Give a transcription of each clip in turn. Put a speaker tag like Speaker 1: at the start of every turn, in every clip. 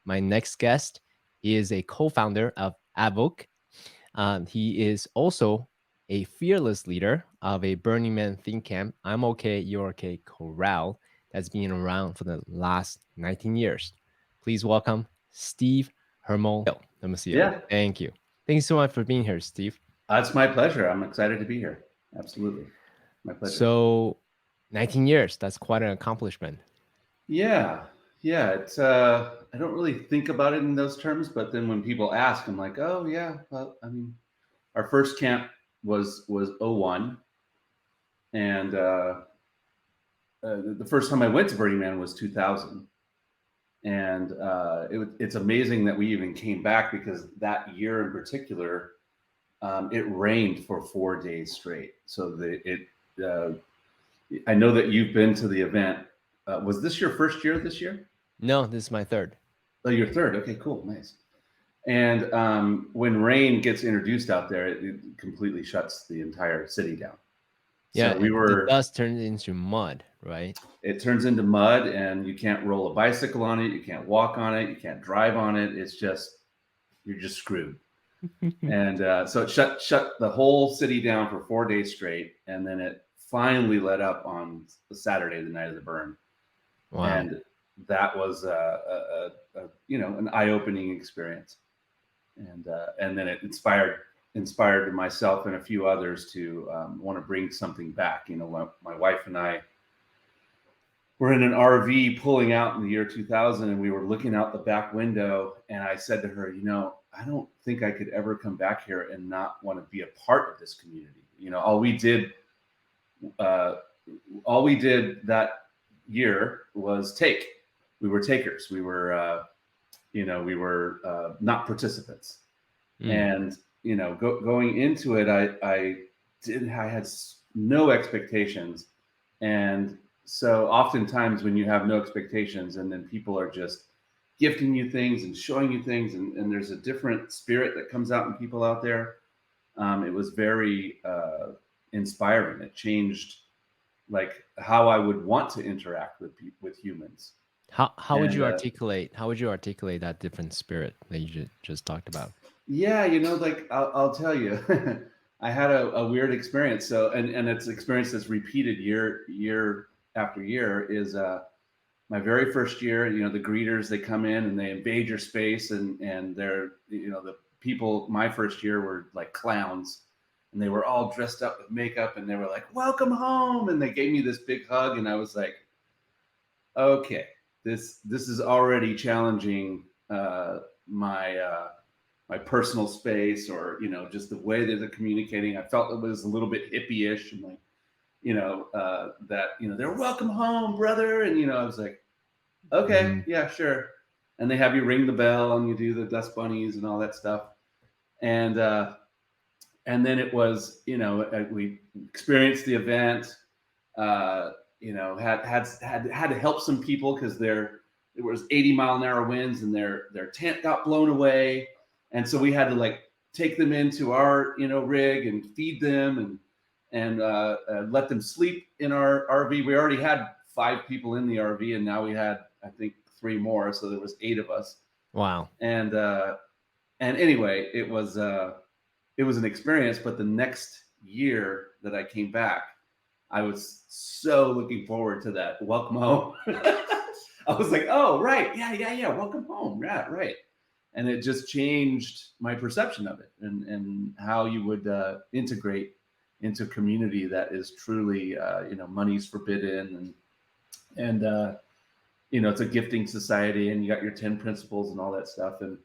Speaker 1: My next guest is a co-founder of Avoc. He is also a fearless leader of a Burning Man think camp, I'm OK, You're OK Corral, that's been around for the last 19 years. Please welcome Steve Hermosillo.
Speaker 2: Yeah,
Speaker 1: Thank you. Thank you so much for being here, Steve.
Speaker 2: it's my pleasure. I'm excited to be here. Absolutely. My pleasure.
Speaker 1: So, 19 years, that's quite an accomplishment.
Speaker 2: Yeah. Yeah. I don't really think about it in those terms, but then when people ask, I'm like, oh, yeah. Well, I mean, our first camp was '01. And the first time I went to Burning Man was 2000. And it's amazing that we even came back because that year in particular, it rained for 4 days straight. So uh, I know that you've been to the event. Was this your first year this year?
Speaker 1: No, this is my third.
Speaker 2: Oh, your third. Okay, cool, nice. And when rain gets introduced out there, it completely shuts the entire city down. So
Speaker 1: Yeah,
Speaker 2: we
Speaker 1: the
Speaker 2: were.
Speaker 1: dust turns into mud, right?
Speaker 2: It turns into mud, and you can't roll a bicycle on it. You can't walk on it. You can't drive on it. It's just you're just screwed. And so it shut the whole city down for 4 days straight, and then it finally let up on the Saturday, the night of the burn.
Speaker 1: Wow.
Speaker 2: And that was an eye-opening experience, and then it inspired myself and a few others to want to bring something back. My wife and I were in an RV pulling out in the year 2000, and we were looking out the back window, and I said to her, I don't think I could ever come back here and not want to be a part of this community. Uh, all we did that year was take. We were takers. We were not participants.
Speaker 1: Mm.
Speaker 2: And going into it, I had no expectations, and so oftentimes when you have no expectations, and then people are just gifting you things and showing you things, and there's a different spirit that comes out in people out there. It was very inspiring. It changed like how I would want to interact with humans.
Speaker 1: How would
Speaker 2: And
Speaker 1: you articulate that different spirit that you just talked about?
Speaker 2: yeah, like I'll tell you, I had a weird experience. So, and it's experience that's repeated year after year. Is my very first year. The greeters, they come in and they invade your space, and they're the people. My first year were like clowns, and they were all dressed up with makeup, and they were like, "Welcome home," and they gave me this big hug, and I was like, "Okay, this is already challenging my personal space, or just the way that they're communicating." I felt it was a little bit hippie-ish, and like that they're welcome home, brother, and I was like, okay,
Speaker 1: Hmm.
Speaker 2: yeah, sure. And they have you ring the bell and you do the dust bunnies and all that stuff, and then it was we experienced the event. Had to help some people because there was 80-mile-an-hour winds, and their tent got blown away, and so we had to like take them into our rig and feed them, and let them sleep in our RV. We already had 5 people in the RV, and now we had, I think, 3 more, so there was 8 of us.
Speaker 1: Wow.
Speaker 2: And anyway, it was an experience. But the next year that I came back, I was so looking forward to that welcome home. I was like, oh, right. Yeah. Welcome home. Yeah, right. And it just changed my perception of it, and how you would integrate into a community that is truly, money's forbidden, and it's a gifting society, and you got your 10 principles and all that stuff. And,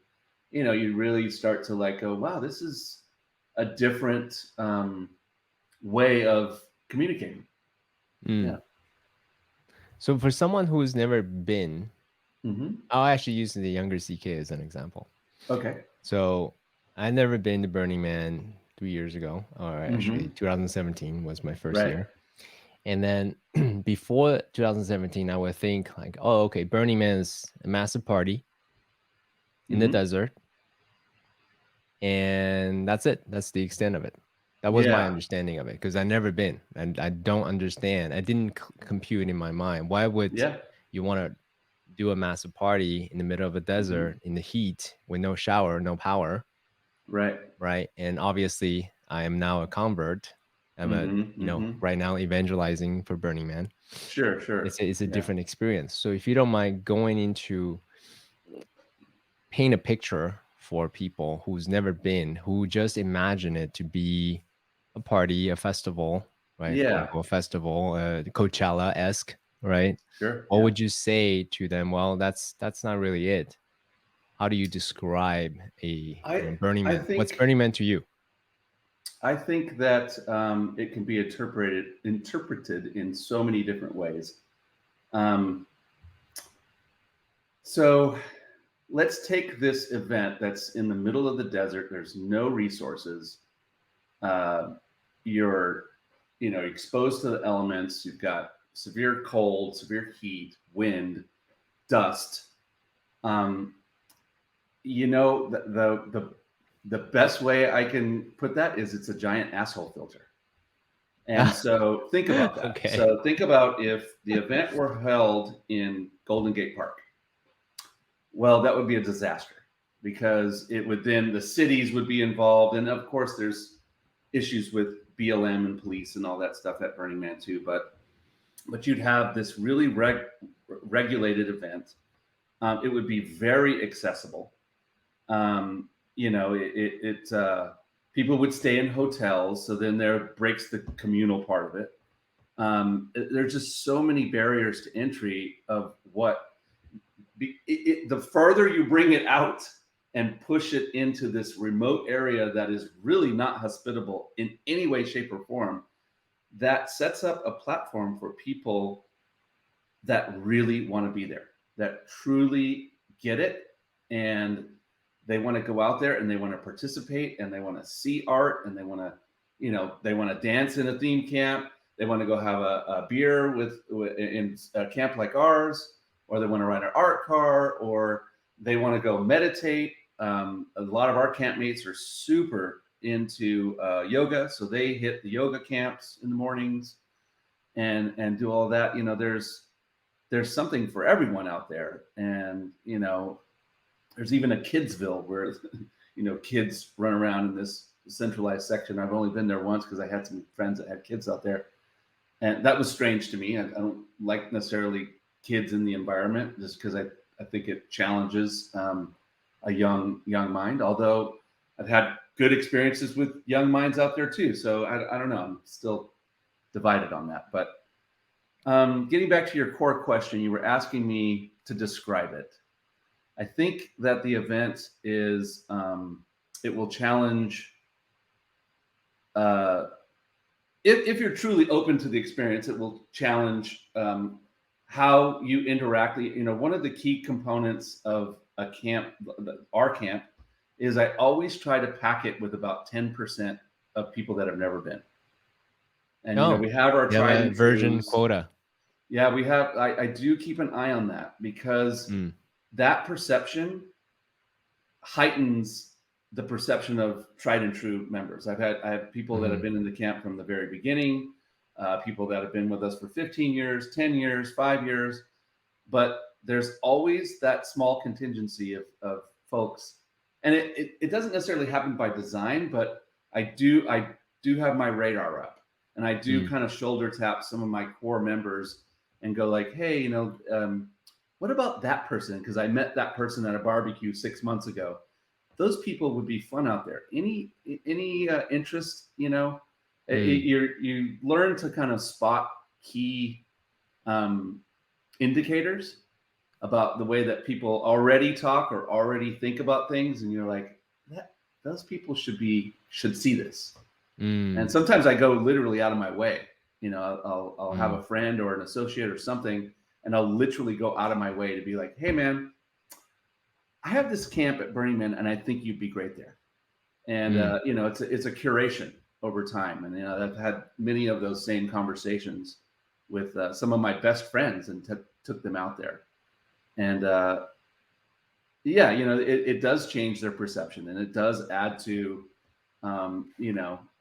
Speaker 2: you really start to like go, wow, this is a different way of communicating.
Speaker 1: Mm.
Speaker 2: Yeah.
Speaker 1: So for someone who's never been,
Speaker 2: Hmm.
Speaker 1: I'll actually use the younger CK as an example.
Speaker 2: Okay.
Speaker 1: So I never been to Burning Man 3 years ago, or actually
Speaker 2: Hmm.
Speaker 1: 2017 was my first
Speaker 2: Right.
Speaker 1: year. And then before 2017, I would think like, oh, okay, Burning Man is a massive party in the
Speaker 2: Hmm.
Speaker 1: desert, and that's it. That's the extent of it. That was my
Speaker 2: Yeah.
Speaker 1: understanding of it because I never been, and I don't understand. I didn't compute in my mind. Why would
Speaker 2: Yeah.
Speaker 1: you want to do a massive party in the middle of a
Speaker 2: Hmm.
Speaker 1: desert in the heat with no shower, no power,
Speaker 2: Right.
Speaker 1: right? And obviously, I am now a convert. I'm a,
Speaker 2: Hmm. Hmm.
Speaker 1: right now evangelizing for Burning Man.
Speaker 2: Sure, sure.
Speaker 1: It's a
Speaker 2: Yeah.
Speaker 1: different experience. So if you don't mind going into paint a picture for people who's never been, who just imagine it to be a party, a festival, right? Quote
Speaker 2: Yeah.
Speaker 1: unquote festival, Coachella esque, right?
Speaker 2: Sure.
Speaker 1: What
Speaker 2: Yeah.
Speaker 1: would you say to them? Well, that's not really it. How do you describe a
Speaker 2: I
Speaker 1: Burning
Speaker 2: I
Speaker 1: Man? What's
Speaker 2: think
Speaker 1: Burning Man to you?
Speaker 2: I think that it can be interpreted in so many different ways. Um, so let's take this event that's in the middle of the desert. There's no resources. Uh, you're, exposed to the elements. You've got severe cold, severe heat, wind, dust. Um, the best way I can put that is it's a giant asshole filter. And so think about that.
Speaker 1: Okay.
Speaker 2: So think about if the event were held in Golden Gate Park. Well, that would be a disaster because it would then the cities would be involved, and of course there's issues with BLM and police and all that stuff at Burning Man too. But you'd have this really regulated event. It would be very accessible. Um, people would stay in hotels, so then there breaks the communal part of it. There's just so many barriers to entry of the further you bring it out and push it into this remote area that is really not hospitable in any way, shape, or form, that sets up a platform for people that really want to be there, that truly get it, and they want to go out there and they want to participate and they want to see art and they want to dance in a theme camp. They want to go have a beer in a camp like ours, or they want to ride an art car, or they want to go meditate. A lot of our campmates are super into yoga, so they hit the yoga camps in the mornings and do all that. There's something for everyone out there, and there's even a kidsville where kids run around in this centralized section. I've only been there once because I had some friends that had kids out there, and that was strange to me. I don't like necessarily kids in the environment just because I think it challenges a young mind, although I've had good experiences with young minds out there too. So I don't know, I'm still divided on that. But getting back to your core question, you were asking me to describe it. I think that the event is it will challenge. Uh, if you're truly open to the experience, it will challenge how you interact. One of the key components of a camp, our camp, is I always try to pack it with about 10% of people that have never been. And
Speaker 1: Oh,
Speaker 2: we have our
Speaker 1: you have
Speaker 2: tried
Speaker 1: a
Speaker 2: and
Speaker 1: virgin
Speaker 2: trues.
Speaker 1: quota.
Speaker 2: Yeah, we have. I do keep an eye on that because
Speaker 1: Mm.
Speaker 2: that perception heightens the perception of tried and true members. I have people that have
Speaker 1: Mhm.
Speaker 2: been in the camp from the very beginning, people that have been with us for 15 years, 10 years, 5 years, but there's always that small contingency of folks, and it doesn't necessarily happen by design, but I do have my radar up, and I do
Speaker 1: Mm.
Speaker 2: kind of shoulder tap some of my core members and go like, hey, what about that person? Because I met that person at a barbecue 6 months ago. Those people would be fun out there. Any interest,
Speaker 1: Mm.
Speaker 2: you learn to kind of spot key um, indicators about the way that people already talk or already think about things, and you're like, that those people should see this. And
Speaker 1: Mm.
Speaker 2: sometimes I go literally out of my way. I'll have
Speaker 1: Mm.
Speaker 2: a friend or an associate or something, and I'll literally go out of my way to be like, hey man, I have this camp at Burning Man, and I think you'd be great there. And
Speaker 1: Mm.
Speaker 2: it's a curation over time, and I've had many of those same conversations with some of my best friends, and took them out there. And yeah, it does change their perception, and it does add to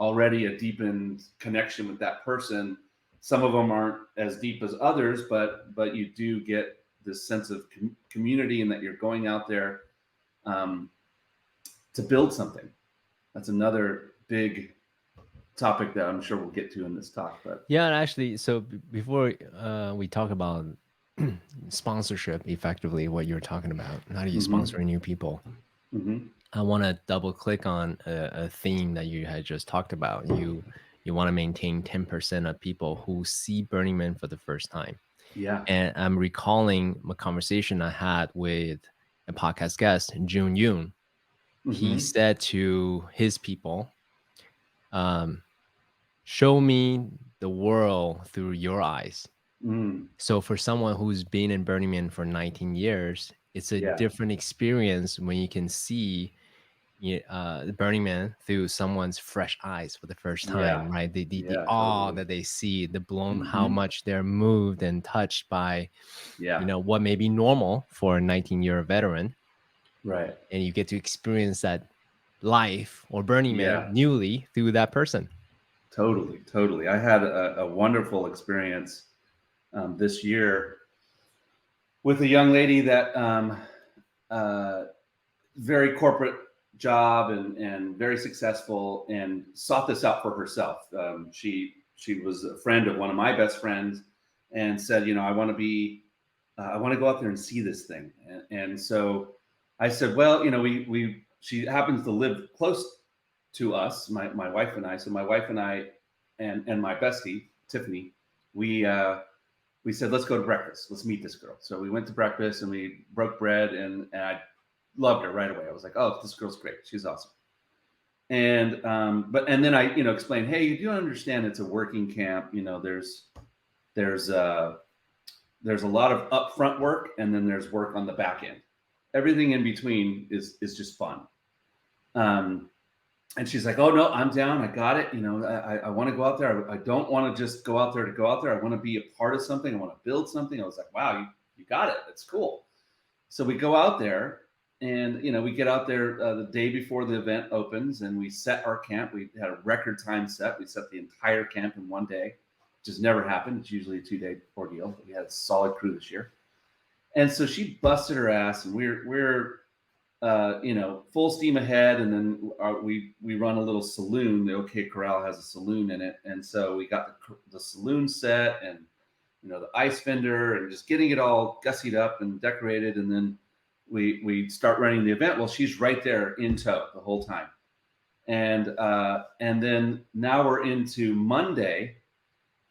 Speaker 2: already a deepened connection with that person. Some of them aren't as deep as others, but you do get this sense of community, and that you're going out there um, to build something. That's another big topic that I'm sure we'll get to in this talk. But
Speaker 1: Yeah, and actually, so before we talk about sponsorship, effectively, what you're talking about, how do you
Speaker 2: mm-hmm,
Speaker 1: sponsor new people?
Speaker 2: mm-hmm,
Speaker 1: I want to double click on a theme that you had just talked about. You want to maintain 10% of people who see Burning Man for the first time.
Speaker 2: yeah,
Speaker 1: And I'm recalling a conversation I had with a podcast guest, Jun Yoon. He
Speaker 2: mm-hmm,
Speaker 1: said to his people, um, show me the world through your eyes.
Speaker 2: mm,
Speaker 1: So for someone who's been in Burning Man for 19 years, it's a
Speaker 2: yeah,
Speaker 1: different experience when you can see Burning Man through someone's fresh eyes for the first time,
Speaker 2: yeah,
Speaker 1: right? The
Speaker 2: yeah,
Speaker 1: awe
Speaker 2: totally.
Speaker 1: that they see, the blown, how
Speaker 2: Mm-hmm,
Speaker 1: much they're moved and touched by,
Speaker 2: yeah,
Speaker 1: what may be normal for a 19-year veteran,
Speaker 2: right.
Speaker 1: and you get to experience that life or Burning Man
Speaker 2: Yeah,
Speaker 1: newly through that person.
Speaker 2: totally, totally. I had a wonderful experience this year with a young lady that uh, very corporate job, and very successful, and sought this out for herself. She was a friend of one of my best friends, and said, I want to be, I want to go out there and see this thing. And so I said, well, we she happens to live close to us, my wife and I. So my wife and I, and my bestie Tiffany, we we said, let's go to breakfast. Let's meet this girl. So we went to breakfast, and we broke bread, and I loved her right away. I was like, oh, this girl's great. She's awesome. And then I, explained, hey, you do understand it's a working camp. There's uh, there's a lot of upfront work, and then there's work on the back end. Everything in between is just fun. Um, and she's like, oh no, I'm down. I got it. I want to go out there. I don't want to just go out there to go out there. I want to be a part of something. I want to build something. I was like, wow, you got it. That's cool. So we go out there, and we get out there the day before the event opens, and we set our camp. We had a record time set. We set the entire camp in one day, which has never happened. It's usually a 2-day ordeal. But we had a solid crew this year. And so she busted her ass, and we're full steam ahead. And then we run a little saloon. The OK Corral has a saloon in it, and so we got the saloon set, and the ice fender, and just getting it all gussied up and decorated. And then we start running the event. Well, she's right there in tow the whole time. And then now we're into Monday,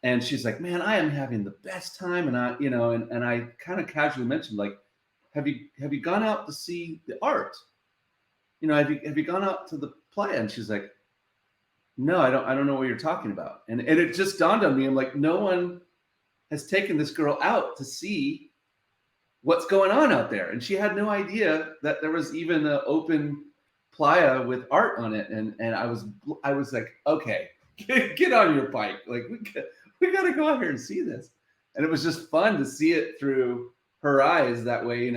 Speaker 2: and she's like, man, I am having the best time. And I kind of casually mentioned, like, have you gone out to see the art? Have you gone out to the playa? And she's like, no, I don't know what you're talking about. And it just dawned on me. I'm like, no one has taken this girl out to see what's going on out there. And she had no idea that there was even an open playa with art on it. And I was like, okay, get on your bike. Like, we got to go out here and see this. And it was just fun to see it through her eyes that way.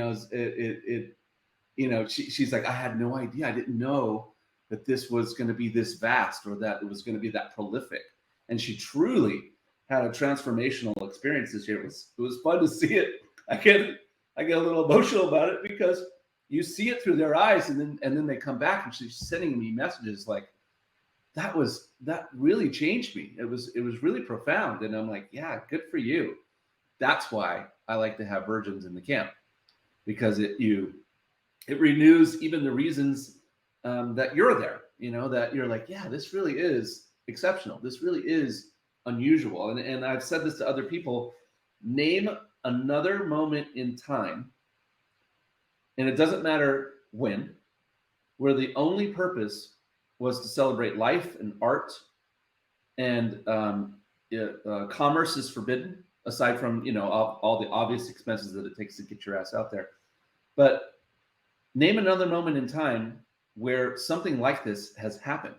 Speaker 2: She's like, I had no idea. I didn't know that this was going to be this vast, or that it was going to be that prolific. And she truly had a transformational experience this year. It was fun to see it. I get a little emotional about it, because you see it through their eyes, and then they come back, and she's sending me messages like, that really changed me. It was really profound. And I'm like, yeah, good for you. That's why I like to have virgins in the camp, because it renews even the reasons that you're there. That you're like, yeah, this really is exceptional. This really is unusual. And I've said this to other people. Name another moment in time, and it doesn't matter when, where the only purpose was to celebrate life and art, and commerce is forbidden, aside from all the obvious expenses that it takes to get your ass out there. But name another moment in time where something like this has happened.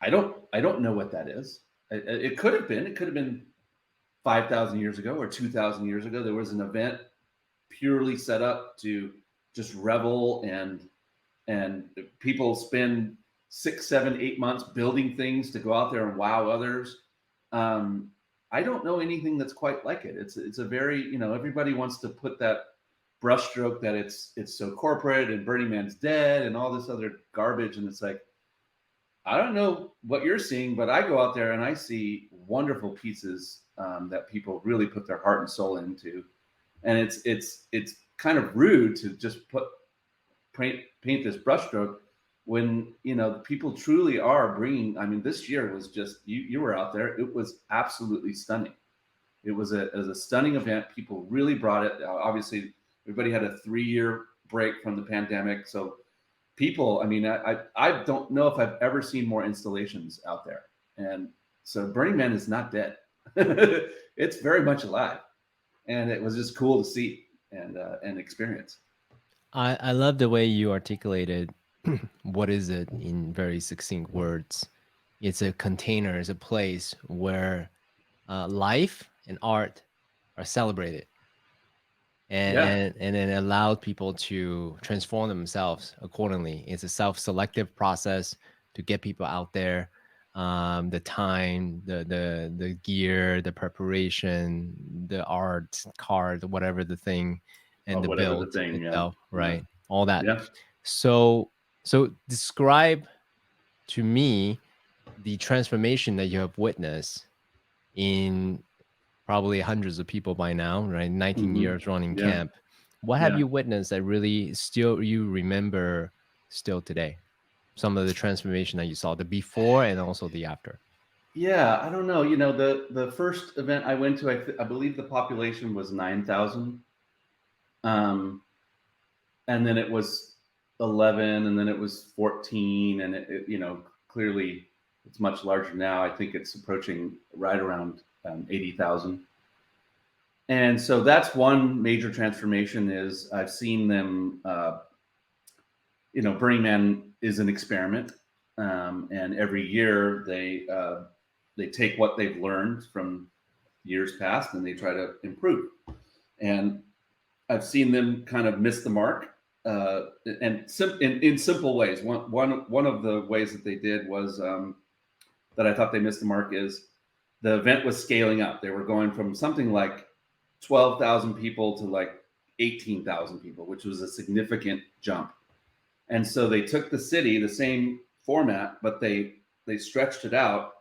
Speaker 2: I don't know what that is. It could have been 5,000 years ago or 2,000 years ago. There was an event purely set up to just revel, and people spend 6, 7, 8 months building things to go out there and wow others. I I don't know anything that's quite like it. It's a very, you know, everybody wants to put that brushstroke that it's so corporate and Burning Man's dead and all this other garbage, and it's like, I don't know what you're seeing, but I go out there and I see wonderful pieces that people really put their heart and soul into, and it's kind of rude to just paint this brushstroke when, you know, people truly are bringing. I mean, this year was just, you were out there. It was absolutely stunning. It was a stunning event. People really brought it. Obviously, everybody had a 3-year break from the pandemic, so people. I mean, I don't know if I've ever seen more installations out there, and so Burning Man is not dead. It's very much alive, and it was just cool to see and experience.
Speaker 1: I love the way you articulated what is it in very succinct words. It's a container, it's a place where life and art are celebrated,
Speaker 2: Yeah.
Speaker 1: and then allowed people to transform themselves accordingly. It's a self-selective process to get people out there. The time, the gear, the preparation, the art card, whatever the thing, and
Speaker 2: Or
Speaker 1: the
Speaker 2: whatever the
Speaker 1: build
Speaker 2: thing. Yeah.
Speaker 1: itself,
Speaker 2: Yeah.
Speaker 1: right? All that.
Speaker 2: Yeah.
Speaker 1: So so describe to me the transformation that you have witnessed in probably hundreds of people by now, right? 19
Speaker 2: Hmm.
Speaker 1: years running
Speaker 2: Yeah.
Speaker 1: camp. What have
Speaker 2: Yeah.
Speaker 1: you witnessed that really still you remember still today? Some of the transformation that you saw, the before and also the after.
Speaker 2: Yeah. I don't know. You know, the first event I went to, I believe the population was 9,000. Um, and then it was 11, and then it was 14, and you know, clearly it's much larger now. I think it's approaching right around 80,000. And so that's one major transformation. Is I've seen them. You know, Burning Man is an experiment, and every year they take what they've learned from years past and they try to improve. And I've seen them kind of miss the mark, and in simple ways. One of the ways that they did was, that I thought they missed the mark, is the event was scaling up. They were going from something like 12,000 people to like 18,000 people, which was a significant jump. And so they took the city, the same format, but they stretched it out,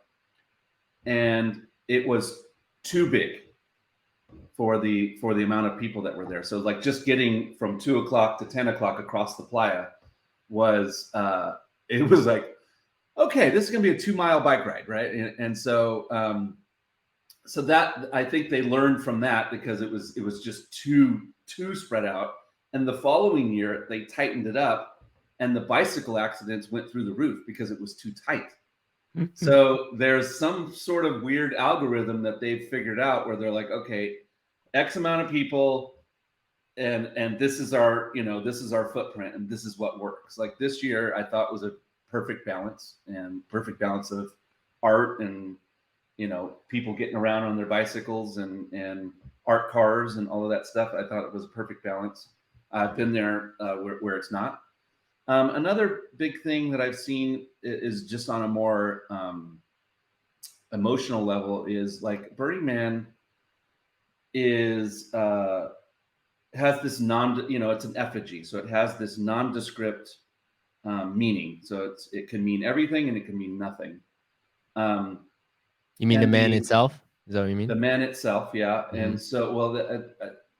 Speaker 2: and it was too big for the amount of people that were there. So like just getting from 2 o'clock to 10 o'clock across the playa was, it was like, okay, this is gonna be a 2 mile bike ride, right? And so so that, I think they learned from that, because it was just too spread out. And the following year they tightened it up, and the bicycle accidents went through the roof because it was too tight. So there's some sort of weird algorithm that they've figured out where they're like, okay, X amount of people, and this is our, you know, this is our footprint, and this is what works. Like this year, I thought was a perfect balance of art and, you know, people getting around on their bicycles and art cars and all of that stuff. I thought it was a perfect balance. I've been there where it's not. Another big thing that I've seen is just on a more emotional level, is like Burning Man is has this you know, it's an effigy, so it has this nondescript meaning. So it can mean everything and it can mean nothing. Um,
Speaker 1: You mean the
Speaker 2: and
Speaker 1: man
Speaker 2: the
Speaker 1: itself? Is that what you
Speaker 2: the
Speaker 1: mean?
Speaker 2: man itself, yeah.
Speaker 1: Hmm.
Speaker 2: And so, well,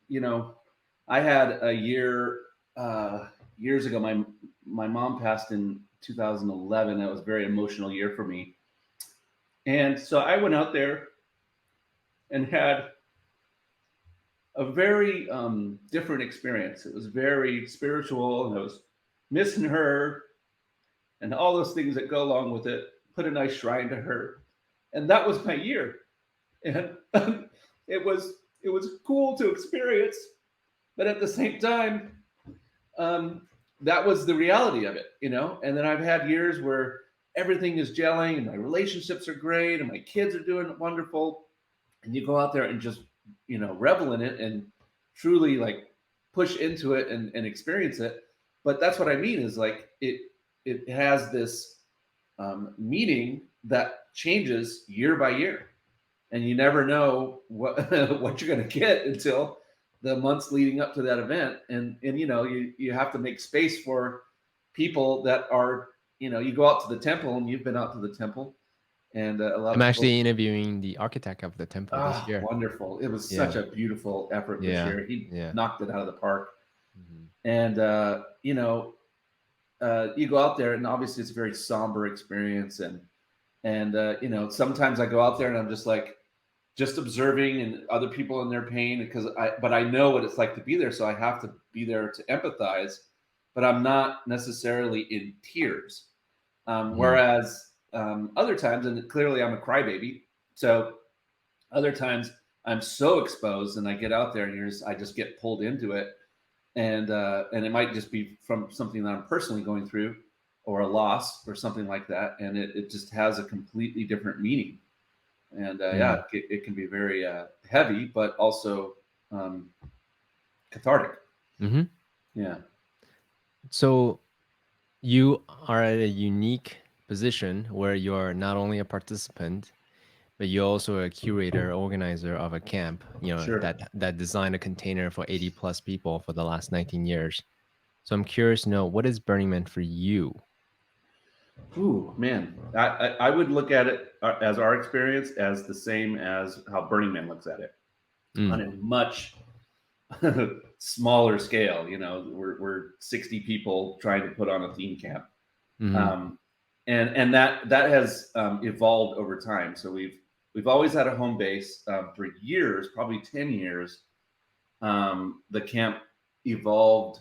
Speaker 2: you know, I had a year years ago. My mom passed in 2011. That was a very emotional year for me. And so I went out there and had a very different experience. It was very spiritual, and I was missing her and all those things that go along with it. Put a nice shrine to her, and that was my year. And it was cool to experience, but at the same time, um, that was the reality of it, you know. And then I've had years where everything is gelling, and my relationships are great, and my kids are doing wonderful, and you go out there and just, you know, revel in it and truly like push into it and experience it. But that's what I mean, is like it has this meaning that changes year by year. and you never know what what you're going to get until the months leading up to that event. And you have to make space for people that are, you go out to the temple, and you've been out to the temple, and a lot
Speaker 1: I'm
Speaker 2: of people.
Speaker 1: actually interviewing the architect of the temple this
Speaker 2: Ah,
Speaker 1: year.
Speaker 2: wonderful. It was
Speaker 1: Yeah.
Speaker 2: such a beautiful effort this
Speaker 1: Yeah.
Speaker 2: year. He
Speaker 1: Yeah.
Speaker 2: knocked it out of the park.
Speaker 1: Hmm.
Speaker 2: And you go out there, and obviously it's a very somber experience. And sometimes I go out there and I'm just like, just observing and other people in their pain, but I know what it's like to be there, so I have to be there to empathize, but I'm not necessarily in tears.
Speaker 1: Hmm.
Speaker 2: Whereas other times, and clearly I'm a crybaby, so other times I'm so exposed, and I get out there, and I just get pulled into it, and it might just be from something that I'm personally going through, or a loss or something like that, and it just has a completely different meaning. And yeah, it can be very heavy, but also um, cathartic.
Speaker 1: Hmm.
Speaker 2: Yeah,
Speaker 1: So you are at a unique position where you're not only a participant, but you're also a curator, organizer of a camp,
Speaker 2: sure.
Speaker 1: that designed a container for 80 plus people for the last 19 years. So I'm curious to know, what is Burning Man for you?
Speaker 2: Ooh, man, I would look at it as our experience as the same as how Burning Man looks at it, on
Speaker 1: Mm.
Speaker 2: a much smaller scale. We're 60 people trying to put on a theme camp.
Speaker 1: Hmm.
Speaker 2: um, and that has evolved over time. So we've always had a home base for years, probably 10 years. The camp evolved,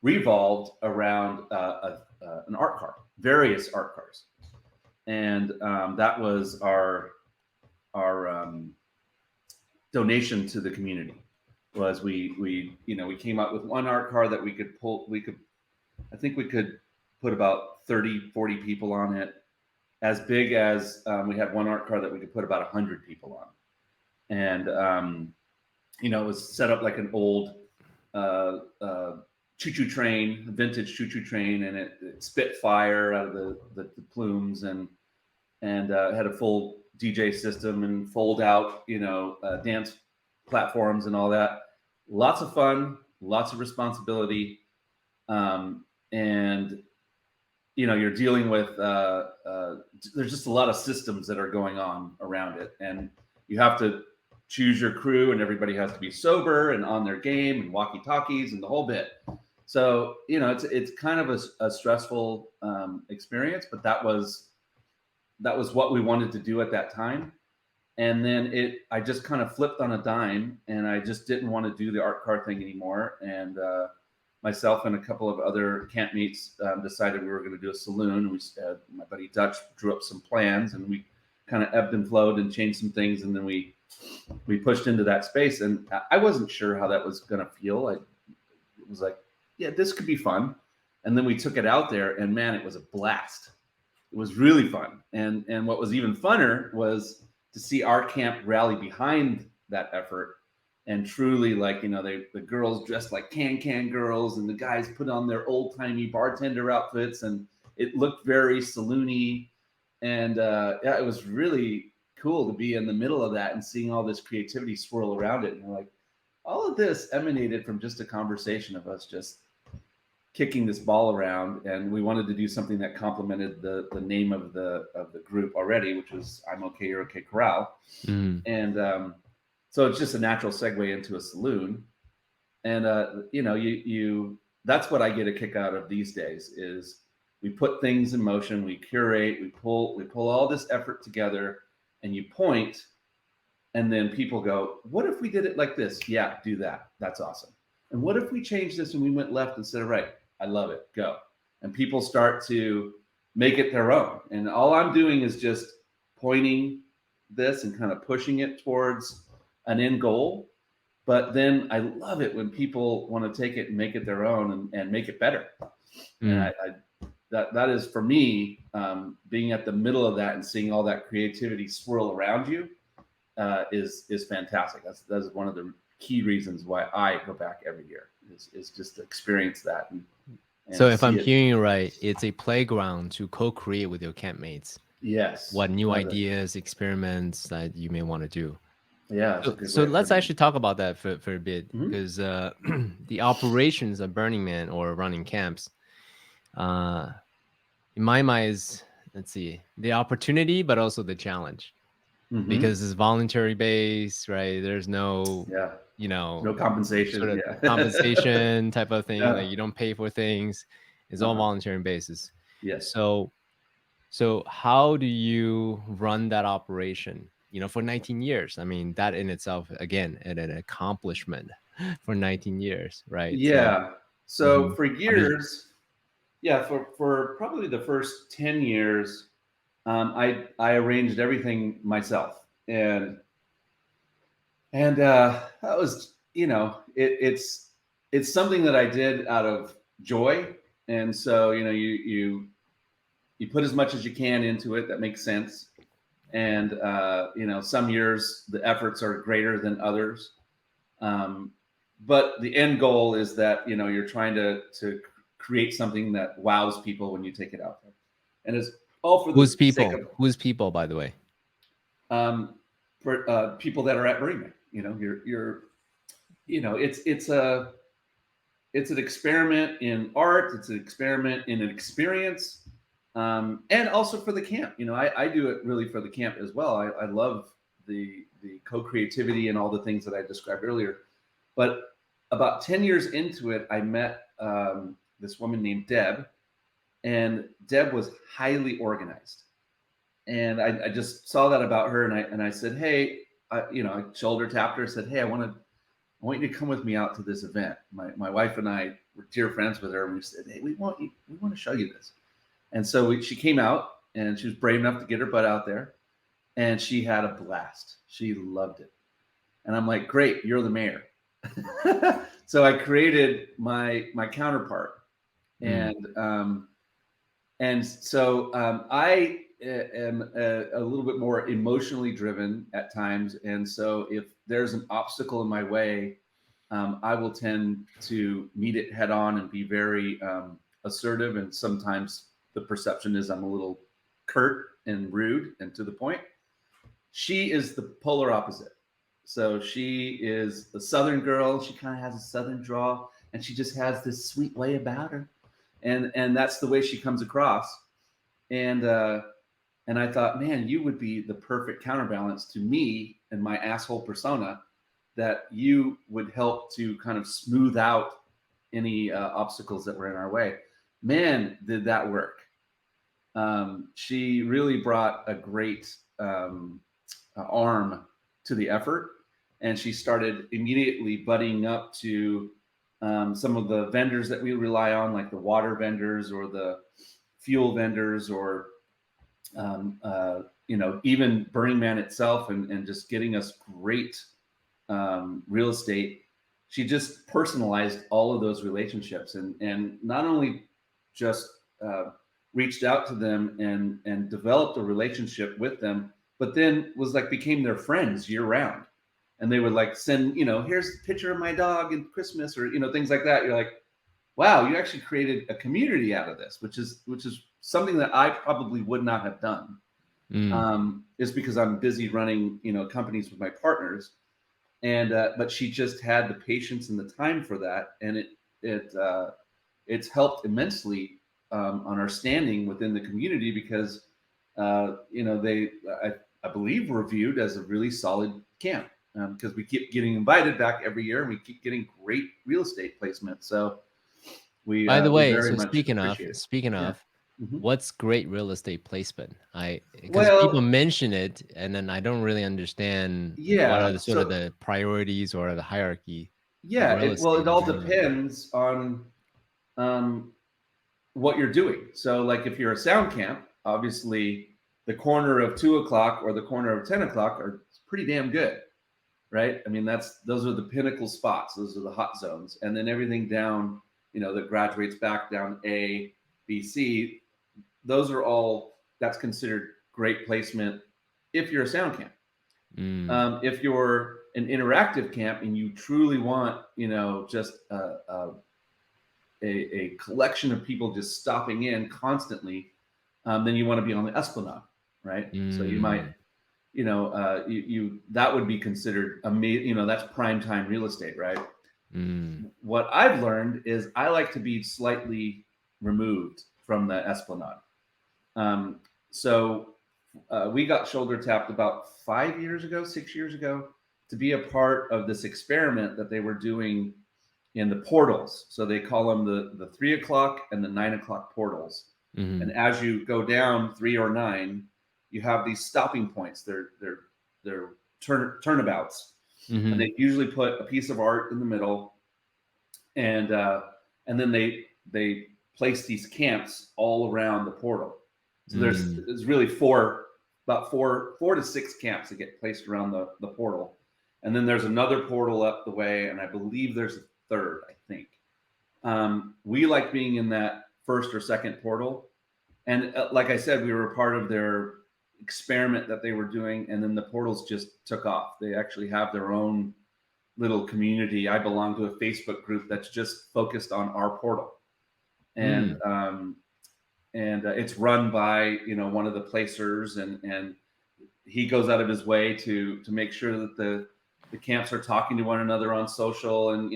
Speaker 2: revolved around an art car, various art cars, and that was our donation to the community. Was we came up with one art car that we could pull. I think we could put about 30, 40 people on it. As big as we had one art car that we could put about 100 people on. And it was set up like an old choo-choo train, vintage choo-choo train, and it spit fire out of the plumes, and had a full DJ system and fold out, dance platforms and all that. Lots of fun, lots of responsibility, and you're dealing with there's just a lot of systems that are going on around it, and you have to choose your crew, and everybody has to be sober and on their game, and walkie talkies and the whole bit. So it's kind of a stressful experience, but that was what we wanted to do at that time. And then I just kind of flipped on a dime, and I just didn't want to do the art car thing anymore. And myself and a couple of other campmates decided we were going to do a saloon. My buddy Dutch drew up some plans, and we kind of ebbed and flowed and changed some things, and then we pushed into that space. And I wasn't sure how that was going to feel. I was like, yeah, this could be fun. And then we took it out there, and man, it was a blast. It was really fun. And what was even funner was to see our camp rally behind that effort, and truly, like, the girls dressed like can girls, and the guys put on their old timey bartender outfits, and it looked very saloony. And yeah, it was really cool to be in the middle of that and seeing all this creativity swirl around it. And you're like, all of this emanated from just a conversation of us just kicking this ball around, and we wanted to do something that complemented the name of the group already, which was I'm OK Corral.
Speaker 1: Mm.
Speaker 2: And so it's just a natural segue into a saloon. And you that's what I get a kick out of these days is we put things in motion, we curate, we pull all this effort together, and you point, and then people go, what if we did it like this? Yeah, do that. That's awesome. And what if we changed this and we went left instead of right? I love it. Go. And people start to make it their own. And all I'm doing is just pointing this and kind of pushing it towards an end goal. But then I love it when people want to take it and make it their own, and make it better. And
Speaker 1: Mm.
Speaker 2: that is for me, being at the middle of that and seeing all that creativity swirl around you is fantastic. That's one of the key reasons why I go back every year is just to experience that
Speaker 1: So
Speaker 2: and
Speaker 1: if I'm
Speaker 2: see it.
Speaker 1: hearing you right, it's a playground to co-create with your campmates.
Speaker 2: Yes.
Speaker 1: what new
Speaker 2: Love it.
Speaker 1: ideas, experiments that you may want to do.
Speaker 2: Yeah, it's a
Speaker 1: So,
Speaker 2: good
Speaker 1: so
Speaker 2: way of
Speaker 1: let's
Speaker 2: putting it.
Speaker 1: actually talk about that for a bit,
Speaker 2: Mhm.
Speaker 1: because the operations of Burning Man or running camps, uh, in my mind, is, let's see, the opportunity, but also the challenge,
Speaker 2: Mhm.
Speaker 1: because it's voluntary based, right? There's no,
Speaker 2: Yeah.
Speaker 1: you know,
Speaker 2: No
Speaker 1: sort
Speaker 2: compensation.
Speaker 1: of
Speaker 2: Yeah.
Speaker 1: compensation type of thing. Like
Speaker 2: Yeah.
Speaker 1: you don't pay for things. It's all
Speaker 2: Uh-huh.
Speaker 1: voluntary basis.
Speaker 2: Yes.
Speaker 1: So, so how do you run that operation? For 19 years. I mean, that in itself, again, an accomplishment for 19 years, right? So,
Speaker 2: Yeah. So
Speaker 1: mhm.
Speaker 2: for
Speaker 1: How did you?
Speaker 2: years, yeah, for probably the first 10 years, I arranged everything myself. And that was, it's something that I did out of joy. And so, you put as much as you can into it. That makes sense. And some years the efforts are greater than others. Um, but the end goal is that you're trying to create something that wows people when you take it out there, and it's all for
Speaker 1: Who's
Speaker 2: the sake
Speaker 1: people?
Speaker 2: of
Speaker 1: Who's people, by the way?
Speaker 2: um, for people that are at Burning Man. It's an experiment in art. It's an experiment in an experience, and also for the camp. I do it really for the camp as well. I love the co-creativity and all the things that I described earlier. But about 10 years into it, I met this woman named Deb, and Deb was highly organized. And I just saw that about her, and I said, hey, I shoulder tapped her, said, hey, I want you to come with me out to this event. My wife and I were dear friends with her, and we said, hey, we want to show you this. And so she came out, and she was brave enough to get her butt out there, and she had a blast. She loved it. And I'm like, great, you're the mayor. So I created my counterpart,
Speaker 1: Mm.
Speaker 2: and so I am a little bit more emotionally driven at times, and so if there's an obstacle in my way, I will tend to meet it head on and be very assertive. And sometimes the perception is I'm a little curt and rude and to the point. She is the polar opposite. So she is a Southern girl. She kind of has a Southern drawl, and she just has this sweet way about her, and that's the way she comes across. And I thought, man, you would be the perfect counterbalance to me and my asshole persona. That you would help to kind of smooth out any obstacles that were in our way. Man, did that work? She really brought a great arm to the effort, and she started immediately buddying up to some of the vendors that we rely on, like the water vendors or the fuel vendors, or even Burning Man itself, and just getting us great real estate. She just personalized all of those relationships, and not only just uh, reached out to them and developed a relationship with them, but then was like became their friends year round. And they would like send, here's a picture of my dog and Christmas, or things like that. You're like, wow, you actually created a community out of this, which is something that I probably would not have done.
Speaker 1: Mm.
Speaker 2: Is because I'm busy running, companies with my partners, and but she just had the patience and the time for that, and it's helped immensely on our standing within the community, because they I believe we're viewed as a really solid camp, because we keep getting invited back every year, and we keep getting great real estate placement. So
Speaker 1: By the
Speaker 2: we
Speaker 1: way,
Speaker 2: very
Speaker 1: so
Speaker 2: much
Speaker 1: speaking of
Speaker 2: appreciate it.
Speaker 1: speaking
Speaker 2: Yeah.
Speaker 1: of,
Speaker 2: Hmm.
Speaker 1: what's great real estate placement? Because people
Speaker 2: Well,
Speaker 1: mention it, and then I don't really understand what are
Speaker 2: yeah.
Speaker 1: the sort of
Speaker 2: So
Speaker 1: the priorities or the hierarchy of
Speaker 2: yeah,
Speaker 1: real
Speaker 2: it
Speaker 1: estate in
Speaker 2: all
Speaker 1: general.
Speaker 2: depends on um, what you're doing. So, like if you're a sound camp, obviously the corner of 2 o'clock or the corner of 10 o'clock are pretty damn good, right? I mean, those are the pinnacle spots. Those are the hot zones, and then everything down, that graduates back down A, B, C. Those are all that's considered great placement if you're a sound camp.
Speaker 1: Mm.
Speaker 2: If you're an interactive camp and you truly want, just a collection of people just stopping in constantly, then you want to be on the Esplanade. right? So you might,
Speaker 1: Mm,
Speaker 2: you that would be considered that's prime time real estate, right?
Speaker 1: mm,
Speaker 2: What I've learned is I like to be slightly removed from the esplanade. Um, so we got shoulder tapped about 5 years ago, 6 years ago, to be a part of this experiment that they were doing in the portals. So they call them the 3 o'clock and the 9 o'clock portals. And
Speaker 1: mhm,
Speaker 2: as you go down 3 or 9, you have these stopping points. They're turnabouts, and
Speaker 1: mhm,
Speaker 2: they usually put a piece of art in the middle, and then they place these camps all around the portal. So
Speaker 1: mm,
Speaker 2: there's really about four to six camps that get placed around the portal, and then there's another portal up the way, and I believe there's a third. I think we like being in that first or second portal, and like I said, we were a part of their experiment that they were doing, and then the portals just took off. They actually have their own little community. I belong to a Facebook group that's just focused on our portal, and
Speaker 1: mm.
Speaker 2: it's run by one of the placers, and he goes out of his way to make sure that the camps are talking to one another on social, and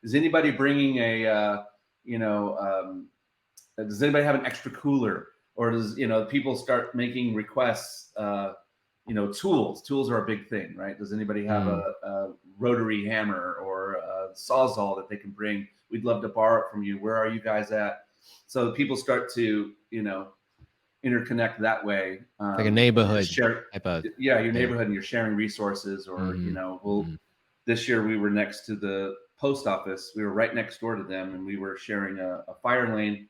Speaker 2: is anybody bringing a you know does anybody have an extra cooler, or does people start making requests? Tools are a big thing, right? Does anybody have
Speaker 1: Mm.
Speaker 2: a rotary hammer or a sawzall that they can bring? We'd love to borrow it from you. Where are you guys at? So people start to interconnect that way,
Speaker 1: It's like a
Speaker 2: and just
Speaker 1: neighborhood
Speaker 2: share,
Speaker 1: type of
Speaker 2: yeah, your
Speaker 1: thing.
Speaker 2: neighborhood, and you're sharing resources. Or
Speaker 1: Mhm,
Speaker 2: we'll
Speaker 1: mhm,
Speaker 2: this year we were next to the post office. We were right next door to them, and we were sharing a fire lane,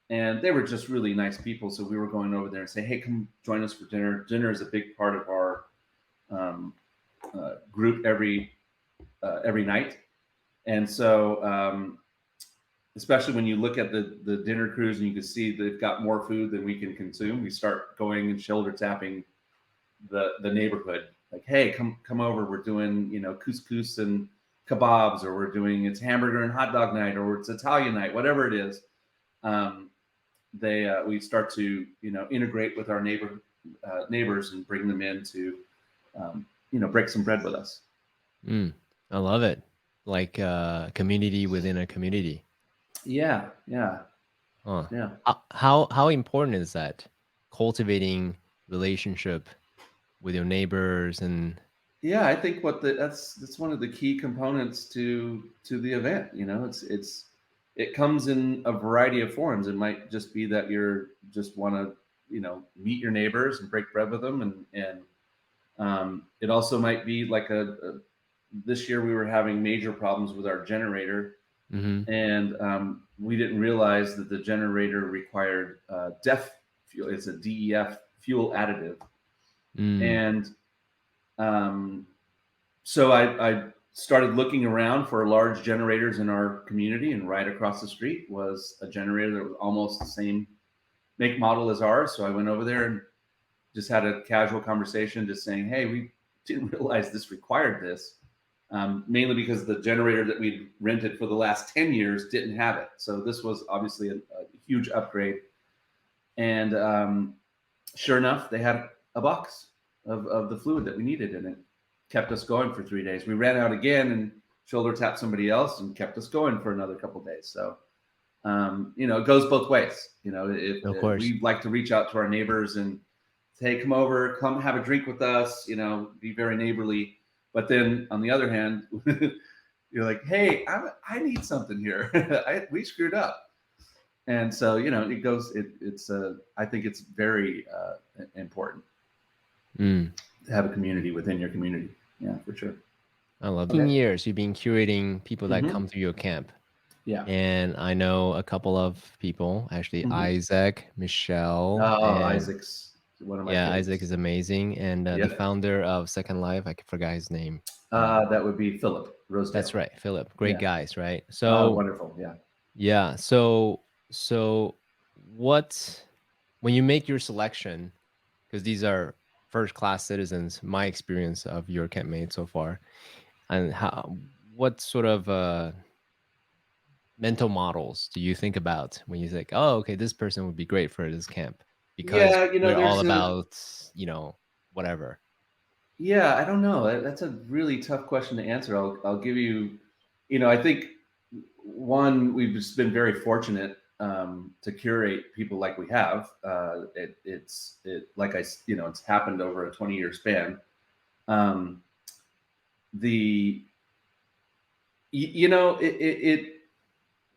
Speaker 2: and they were just really nice people. So we were going over there and say, hey, come join us for dinner. Dinner is a big part of our um, group every night. And so especially when you look at the dinner cruise and you can see they've got more food than we can consume, we start going and shoulder tapping the neighborhood, like, hey, come over, we're doing couscous and kebabs, or we're doing it's hamburger and hot dog night, or it's Italian night, whatever it is. um, they we start to integrate with our neighbors and bring them in to break some bread with us.
Speaker 1: mm. I love it. Like, community within a community.
Speaker 2: Yeah, yeah,
Speaker 1: Huh.
Speaker 2: yeah.
Speaker 1: How important is that? Cultivating relationship with your neighbors and
Speaker 2: Yeah, I think that's one of the key components to the event. It comes in a variety of forms. It might just be that you're just want to meet your neighbors and break bread with them, and it also might be like this year we were having major problems with our generator,
Speaker 1: mhm,
Speaker 2: and we didn't realize that the generator required DEF fuel. It's a DEF fuel additive,
Speaker 1: mm,
Speaker 2: and um, so I started looking around for large generators in our community, and right across the street was a generator that was almost the same make model as ours. So I went over there and just had a casual conversation, just saying, "Hey, we didn't realize this required this." Mainly because the generator that we rented for the last 10 years didn't have it. So this was obviously a huge upgrade. And sure enough, they had a box of the fluid that we needed, and it kept us going for 3 days. We ran out again and shoulder tapped somebody else and kept us going for another couple of days. So, it goes both ways.
Speaker 1: of
Speaker 2: If
Speaker 1: course.
Speaker 2: we like to reach out to our neighbors and say, hey, come over, come have a drink with us, be very neighborly. But then on the other hand, you're like, hey, I need something here. We screwed up. And so, it goes, I think it's very important
Speaker 1: Mm,
Speaker 2: to have a community within your community. Yeah, for sure.
Speaker 1: I love in
Speaker 2: Okay.
Speaker 1: years you've been curating people that
Speaker 2: Mm-hmm.
Speaker 1: come to your camp.
Speaker 2: Yeah.
Speaker 1: And I know a couple of people, actually
Speaker 2: Mm-hmm.
Speaker 1: Isaac, Michelle,
Speaker 2: Oh,
Speaker 1: and
Speaker 2: Isaac's one of my
Speaker 1: yeah, Isaac
Speaker 2: favorites.
Speaker 1: is amazing, and, the
Speaker 2: Yep.
Speaker 1: founder of Second Life, I forgot his name.
Speaker 2: That would be Philip Rosedale.
Speaker 1: That's right, Philip. Great
Speaker 2: Yeah.
Speaker 1: guys, right? So,
Speaker 2: Wonderful. Yeah.
Speaker 1: yeah, so what when you make your selection, because these are first-class citizens, my experience of your campmates so far, and what sort of, mental models do you think about when you think, "Oh, okay, this person would be great for this camp?" because
Speaker 2: Yeah,
Speaker 1: we're all
Speaker 2: there's a
Speaker 1: about, whatever.
Speaker 2: yeah, I don't know. That's a really tough question to answer. I'll give you, I think one, we've just been very fortunate to curate people like we have. Like it's happened over a 20-year span. Um, the you know it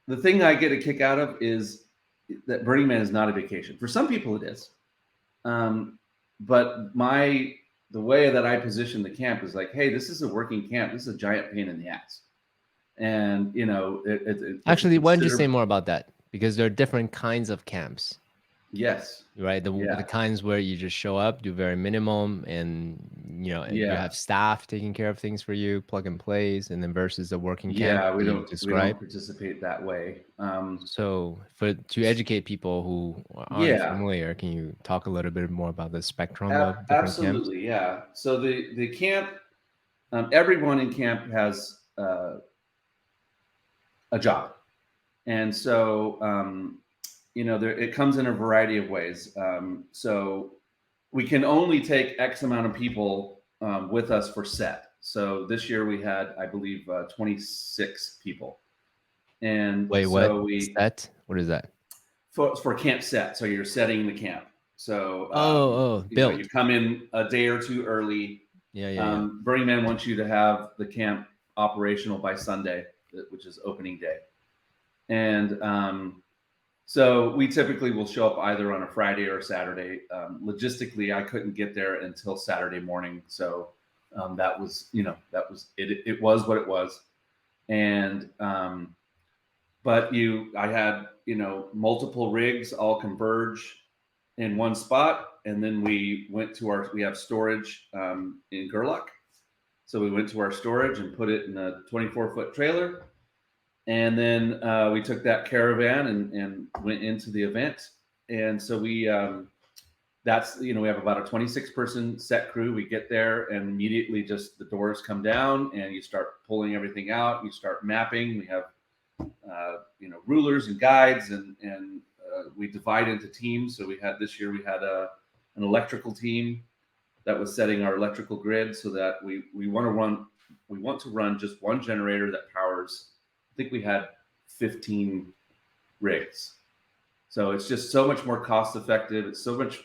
Speaker 2: the thing I get a kick out of is that Burning Man is not a vacation. For some people, it is. Um, but the way that I position the camp is like, hey, this is a working camp. This is a giant pain in the ass, and it's a
Speaker 1: Actually, why don't you say
Speaker 2: considerable.
Speaker 1: more about that? Because there are different kinds of camps,
Speaker 2: Yes,
Speaker 1: right? The
Speaker 2: yeah,
Speaker 1: kinds where you just show up, do very minimum, and you
Speaker 2: yeah,
Speaker 1: have staff taking care of things for you, plug and plays, and then versus the working camp
Speaker 2: yeah.
Speaker 1: that
Speaker 2: We
Speaker 1: you
Speaker 2: don't
Speaker 1: describe.
Speaker 2: participate that way.
Speaker 1: So, to educate people who aren't
Speaker 2: Yeah,
Speaker 1: familiar, can you talk a little bit more about the spectrum of different camps?
Speaker 2: absolutely, yeah. So the camp, everyone in camp has a job, and so it comes in a variety of ways. So we can only take X amount of people with us for set. So this year we had, I believe, 26 people, and
Speaker 1: Wait, what?
Speaker 2: so we
Speaker 1: Set? What is that?
Speaker 2: for camp set. So you're setting the camp. So
Speaker 1: Oh, oh,
Speaker 2: you
Speaker 1: build.
Speaker 2: come in a day or two early.
Speaker 1: Yeah, yeah, yeah.
Speaker 2: Burning Man wants you to have the camp operational by Sunday, which is opening day, and so we typically will show up either on a Friday or a Saturday. Logistically, I couldn't get there until Saturday morning, so that was it. It was what it was, and I had multiple rigs all converge in one spot, and then we have storage in Gerlach, so we went to our storage and put it in a 24-foot trailer, and then we took that caravan and went into the event. And so we have about a 26-person set crew. We get there and immediately just the doors come down and you start pulling everything out. You start mapping. We have rulers and guides, and we divide into teams. So this year we had an electrical team that was setting our electrical grid, so that we want to run just one generator that powers. I think we had 15 rigs. So it's just so much more cost effective. It's so much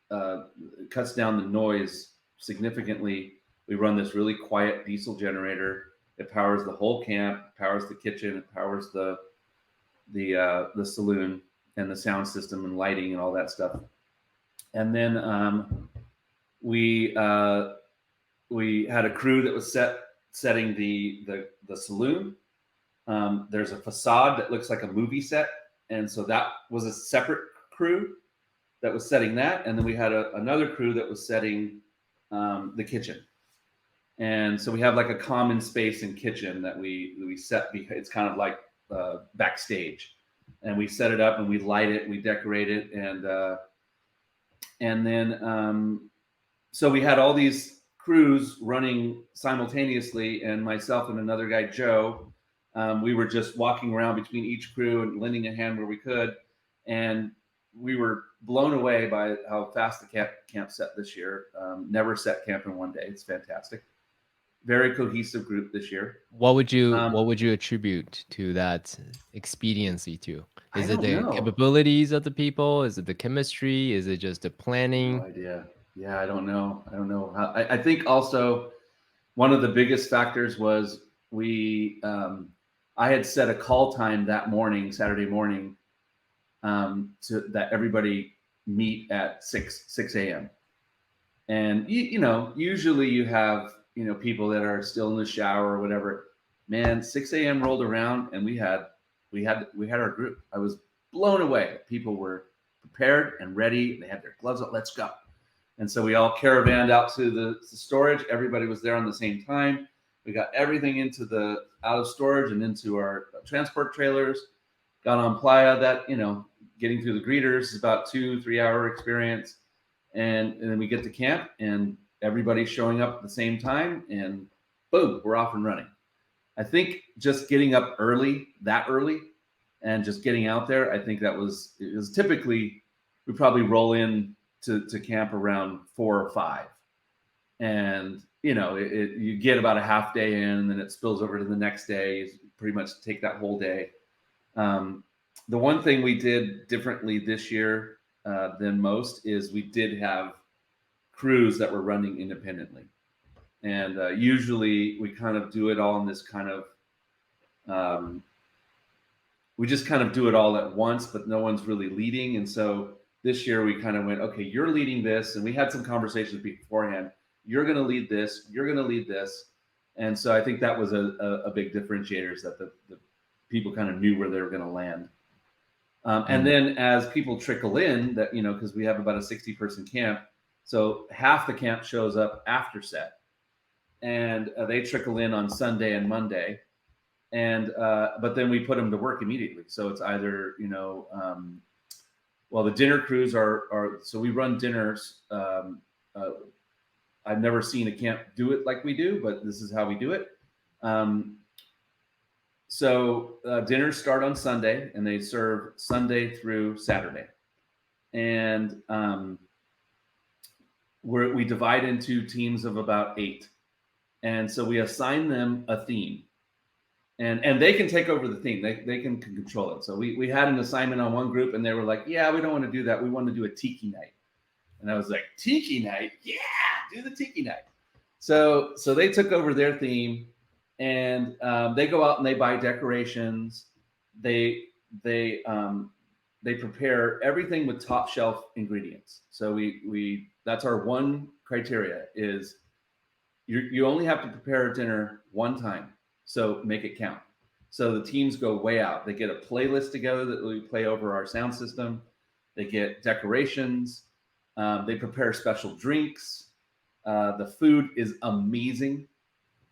Speaker 2: it cuts down the noise significantly. We run this really quiet diesel generator. It powers the whole camp, powers the kitchen, it powers the saloon and the sound system and lighting and all that stuff. And then we we had a crew that was setting the saloon. There's a facade that looks like a movie set, and so that was a separate crew that was setting that, and then we had another crew that was setting the kitchen. And so we have like a common space and kitchen that we set. It's kind of like backstage, and we set it up and we light it, we decorate it, and then so we had all these crews running simultaneously, and myself and another guy, Joe, we were just walking around between each crew and lending a hand where we could, and we were blown away by how fast the camp set this year. Never set camp in one day. It's fantastic. Very cohesive group this year.
Speaker 1: What would you attribute to that expediency to?
Speaker 2: I
Speaker 1: Is it
Speaker 2: don't
Speaker 1: the
Speaker 2: know.
Speaker 1: capabilities of the people? Is it the chemistry? Is it just the
Speaker 2: No
Speaker 1: planning?
Speaker 2: idea. Yeah, I don't know. I don't know. I think also one of the biggest factors was I had set a call time that morning, Saturday morning, to that everybody meet at 6 a.m. And usually you have people that are still in the shower or whatever. Man, 6 a.m. rolled around and we had our group. I was blown away. People were prepared and ready. They had their gloves on. Let's go. And so we all caravanned out to the storage. Everybody was there on the same time. We got everything out of storage and into our transport trailers. Got on playa. That getting through the greeters is about 2-3 hour experience, and then we get to camp and everybody's showing up at the same time, and boom, we're off and running. I think just getting up that early, and just getting out there. I think it was typically we probably roll in to camp around 4 or 5, and you get about a half day in, and then it spills over to the next day. You pretty much take that whole day. The one thing we did differently this year than most is we did have crews that were running independently, and usually we kind of do it all in this kind of we just kind of do it all at once, but no one's really leading. And so this year we kind of went, okay, you're leading this, and we had some conversations beforehand. You're going to lead this. You're going to lead this. And so I think that was a big differentiator, is that the people kind of knew where they were going to land. And then as people trickle in, that because we have about a 60-person camp, so half the camp shows up after set, and they trickle in on Sunday and Monday, and but then we put them to work immediately. So it's either well, the dinner crews are so we run dinners. I've never seen a camp do it like we do, but this is how we do it. So dinners start on Sunday, and they serve Sunday through Saturday, and we divide into teams of about 8, and so we assign them a theme, and they can take over the theme. They can control it. So we had an assignment on one group, and they were like, "Yeah, we don't want to do that. We want to do a tiki night." And I was like, "Tiki night? Yeah, do the tiki night." So they took over their theme, and they go out and they buy decorations. They prepare everything with top shelf ingredients. So we that's our one criteria, is you only have to prepare a dinner one time, so make it count. So the teams go way out. They get a playlist together that we play over our sound system. They get decorations. They prepare special drinks. The food is amazing,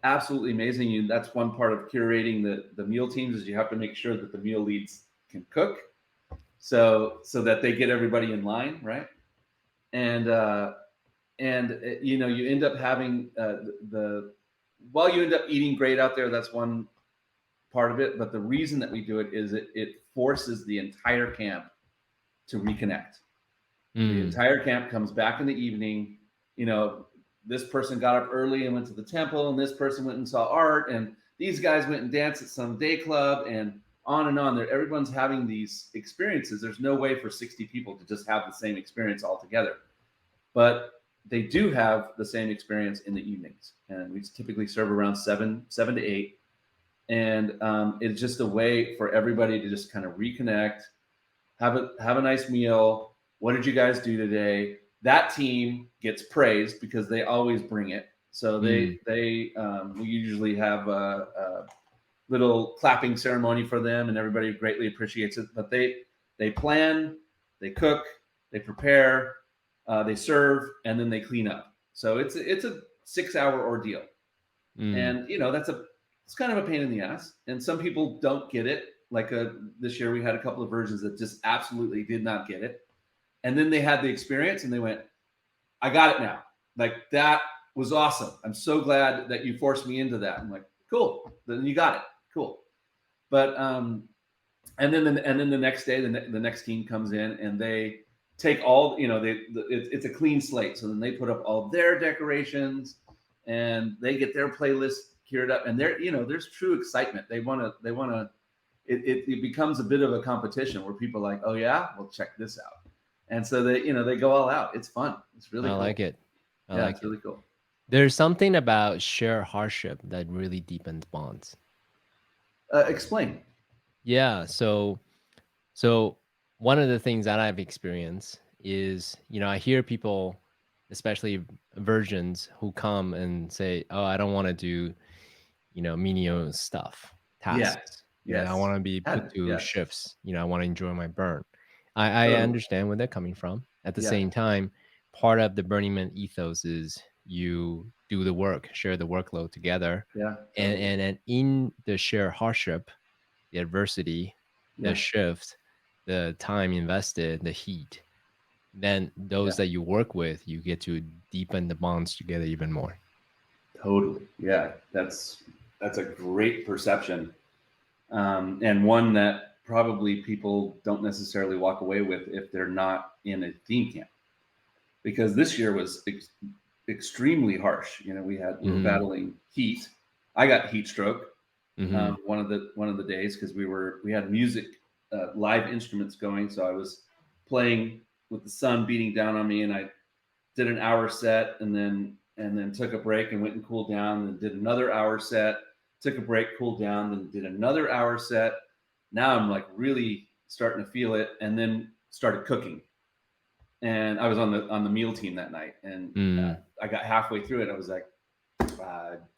Speaker 2: absolutely amazing. That's one part of curating the meal teams, is you have to make sure that the meal leads can cook, so that they get everybody in line, right? And you end up having while you end up eating great out there, that's one part of it. But the reason that we do it is it forces the entire camp to reconnect. The entire camp comes back in the evening. This person got up early and went to the temple, and this person went and saw art, and these guys went and danced at some day club, and on and on. Everyone's having these experiences. There's no way for 60 people to just have the same experience all together, but they do have the same experience in the evenings. And we typically serve around 7 to 8, and it's just a way for everybody to just kind of reconnect, have a nice meal. What did you guys do today? That team gets praised because they always bring it. So we usually have a little clapping ceremony for them, and everybody greatly appreciates it. But they plan, they cook, they prepare, they serve, and then they clean up. So it's a 6-hour ordeal, and it's kind of a pain in the ass. And some people don't get it. Like this year, we had a couple of versions that just absolutely did not get it. And then they had the experience, and they went, "I got it now. Like, that was awesome. I'm so glad that you forced me into that." I'm like, "Cool. Then you got it. Cool." But and then the next day, the next team comes in, and they take all it's a clean slate. So then they put up all their decorations, and they get their playlist cured up, and there's true excitement. They want to. It becomes a bit of a competition where people are like, "Oh yeah, well, check this out." And so they go all out. It's fun. It's really
Speaker 1: I
Speaker 2: cool.
Speaker 1: like it.
Speaker 2: It's really cool.
Speaker 1: There's something about shared hardship that really deepens bonds.
Speaker 2: Explain.
Speaker 1: Yeah. So one of the things that I've experienced is, I hear people, especially virgins, who come and say, "Oh, I don't want to do, menial stuff, tasks. I
Speaker 2: Yes.
Speaker 1: want to be put to
Speaker 2: Yes.
Speaker 1: shifts. I want to enjoy my burn." I
Speaker 2: Totally.
Speaker 1: understand where they're coming from. At the
Speaker 2: Yeah.
Speaker 1: same time, part of the Burning Man ethos is you do the work, share the workload together,
Speaker 2: Yeah.
Speaker 1: and
Speaker 2: Totally.
Speaker 1: in the shared hardship, the adversity, the
Speaker 2: Yeah.
Speaker 1: shift, the time invested, the heat, then those
Speaker 2: Yeah.
Speaker 1: that you work with, you get to deepen the bonds together even more.
Speaker 2: Totally. Yeah. That's a great perception, and one that probably people don't necessarily walk away with if they're not in a theme camp, because this year was extremely harsh. You know, we were
Speaker 1: Mm-hmm.
Speaker 2: battling heat. I got heat stroke
Speaker 1: Mm-hmm.
Speaker 2: one of the days because we had music, live instruments going, so I was playing with the sun beating down on me, and I did an hour set, and then took a break and went and cooled down, and did another hour set, took a break, cooled down, then did another hour set. Now I'm like really starting to feel it, and then started cooking. And I was on the meal team that night, and
Speaker 1: Mm-hmm.
Speaker 2: I got halfway through it. I was like,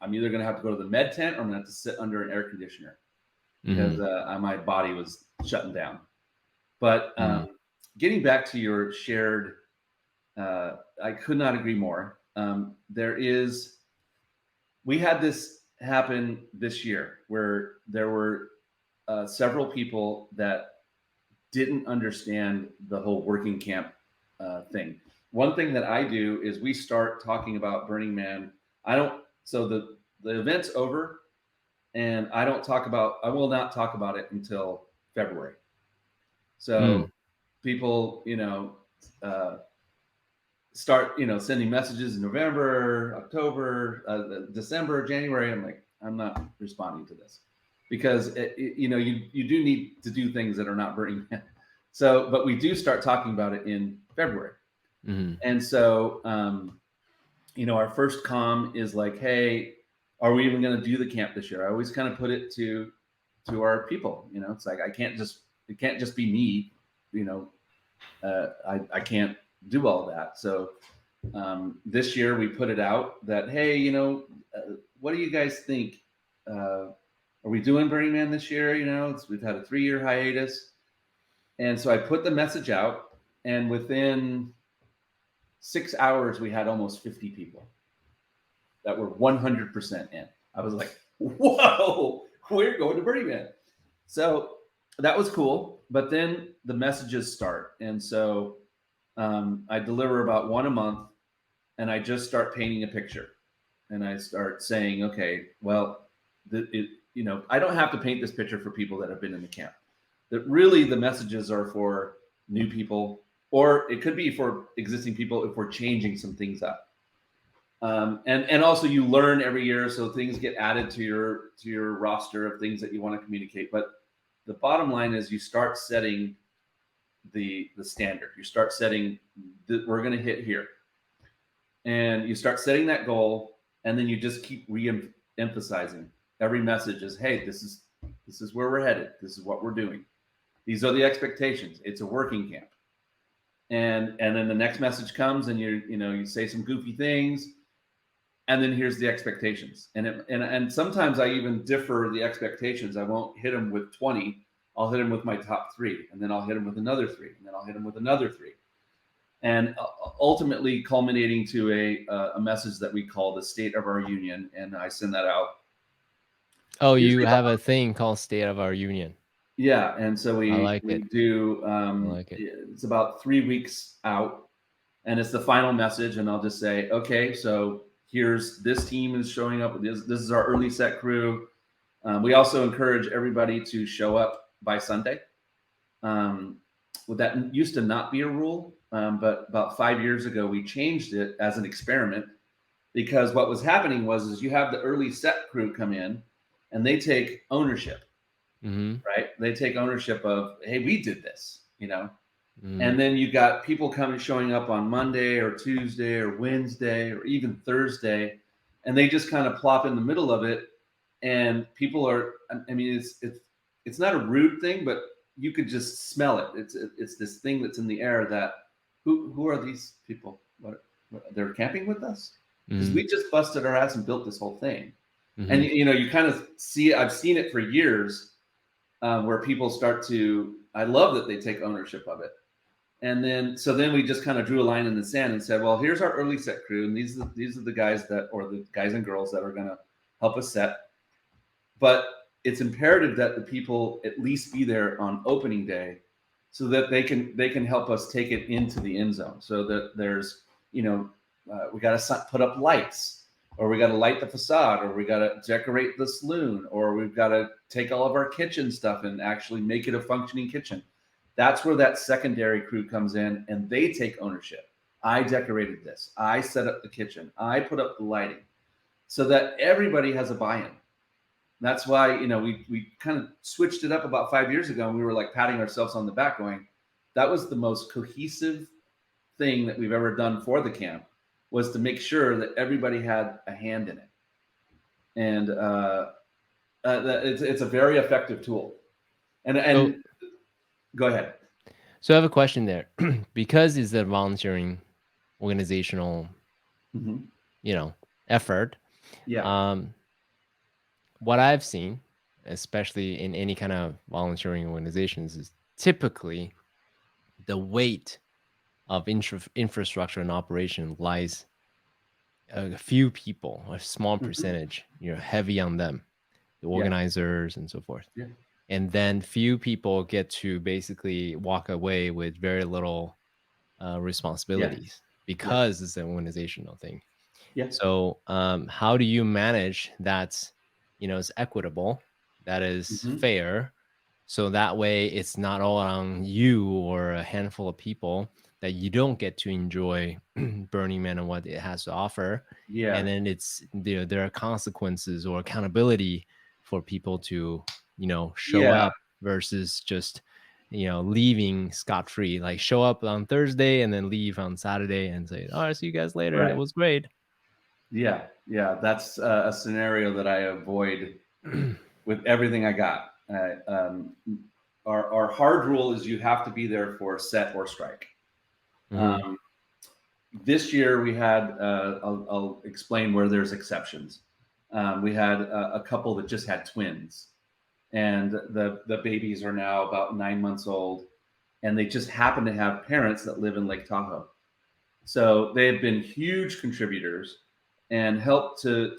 Speaker 2: I'm either going to have to go to the med tent or I'm going to have to sit under an air conditioner because
Speaker 1: Mm-hmm.
Speaker 2: my body was shutting down. But getting back to your shared, I could not agree more. We had this happen this year where there were several people that didn't understand the whole working camp thing. One thing that I do is we start talking about Burning Man. I don't. So the event's over, and I will not talk about it until February. So
Speaker 1: Mm-hmm.
Speaker 2: people, uh, start, sending messages in November, October, December, January. I'm like, I'm not responding to this because you do need to do things that are not Burning Man. So, but we do start talking about it in February,
Speaker 1: Mm-hmm.
Speaker 2: and so our first comm is like, hey, are we even going to do the camp this year? I always kind of put it to our people. It's like it can't just be me. I can't do all that. So this year we put it out that, hey, what do you guys think? Are we doing Burning Man this year? We've had a 3-year hiatus, and so I put the message out, and within 6 hours we had almost 50 people that were 100% in. I was like, whoa, we're going to Burning Man. So that was cool. But then the messages start. And so I deliver about one a month, and I just start painting a picture. And I start saying, okay, well, I don't have to paint this picture for people that have been in the camp. That really the messages are for new people, or it could be for existing people if we're changing some things up. And also you learn every year, so things get added to your roster of things that you want to communicate. But the bottom line is you start setting the standard. You start setting that we're going to hit here, and you start setting that goal, and then you just keep re-emphasizing. Every message is, hey, this is where we're headed. This is what we're doing. These are the expectations. It's a working camp. And then the next message comes, and you say some goofy things, and then here's the expectations. And sometimes I even differ the expectations. I won't hit them with 20. I'll hit them with my top 3, and then I'll hit them with another 3, and then I'll hit them with another 3, and ultimately culminating to a message that we call the State of Our Union, and I send that out.
Speaker 1: Oh, you
Speaker 2: Usually
Speaker 1: have
Speaker 2: about,
Speaker 1: a thing called State of Our Union.
Speaker 2: yeah, and so
Speaker 1: I
Speaker 2: we
Speaker 1: like
Speaker 2: we
Speaker 1: it.
Speaker 2: do.
Speaker 1: I like it.
Speaker 2: It's about 3 weeks out, and it's the final message, and I'll just say, okay, so here's this team is showing up. This is our early set crew. We also encourage everybody to show up by Sunday. Well, that used to not be a rule, but about 5 years ago we changed it as an experiment, because what was happening was you have the early set crew come in, and they take ownership,
Speaker 1: Mm-hmm.
Speaker 2: right? They take ownership of, hey, we did this,
Speaker 1: Mm-hmm.
Speaker 2: and then you got people showing up on Monday or Tuesday or Wednesday or even Thursday, and they just kind of plop in the middle of it. And people are, I mean, it's not a rude thing, but you could just smell it. It's this thing that's in the air that who are these people? What they're camping with us? Because
Speaker 1: Mm-hmm.
Speaker 2: we just busted our ass and built this whole thing. And
Speaker 1: Mm-hmm.
Speaker 2: you kind of see, I've seen it for years, where people start to. I love that they take ownership of it. And then we just kind of drew a line in the sand and said, well, here's our early set crew, and these are the guys or the guys and girls that are going to help us set. But it's imperative that the people at least be there on opening day, so that they can help us take it into the end zone. So that there's we got to put up lights, or we got to light the facade, or we got to decorate the saloon, or we've got to take all of our kitchen stuff and actually make it a functioning kitchen. That's where that secondary crew comes in, and they take ownership. I decorated this. I set up the kitchen. I put up the lighting, so that everybody has a buy-in. That's why, we kind of switched it up about 5 years ago, and we were like patting ourselves on the back, going, "That was the most cohesive thing that we've ever done for the camp, was to make sure that everybody had a hand in it." And it's a very effective tool. And
Speaker 1: So,
Speaker 2: go ahead.
Speaker 1: so I have a question there. Because it's a volunteering organizational,
Speaker 2: Mm-hmm.
Speaker 1: effort.
Speaker 2: Yeah.
Speaker 1: Um, what I've seen, especially in any kind of volunteering organizations, is typically the weight of infrastructure and operation lies a few people, a small
Speaker 2: Mm-hmm.
Speaker 1: percentage, heavy on them, the
Speaker 2: Yeah.
Speaker 1: organizers and so forth.
Speaker 2: Yeah.
Speaker 1: And then few people get to basically walk away with very little
Speaker 2: Yeah.
Speaker 1: responsibilities
Speaker 2: Yeah.
Speaker 1: because it's an organizational thing.
Speaker 2: Yeah.
Speaker 1: So, how do you manage that? It's equitable, that is
Speaker 2: Mm-hmm.
Speaker 1: fair, so that way it's not all on you or a handful of people that you don't get to enjoy Burning Man and what it has to offer, and
Speaker 2: Yeah.
Speaker 1: then there are consequences or accountability for people to show
Speaker 2: Yeah.
Speaker 1: up versus just leaving scot free, like show up on Thursday and then leave on Saturday and say, "All right, see you guys later. It
Speaker 2: Right.
Speaker 1: was great."
Speaker 2: Yeah. Yeah. That's a scenario that I avoid with everything I got. Our hard rule is you have to be there for set or strike.
Speaker 1: Hmm.
Speaker 2: Um, this year we had, I'll explain where there's exceptions. We had a couple that just had twins, and the babies are now about 9 months old, and they just happen to have parents that live in Lake Tahoe. So they have been huge contributors and helped to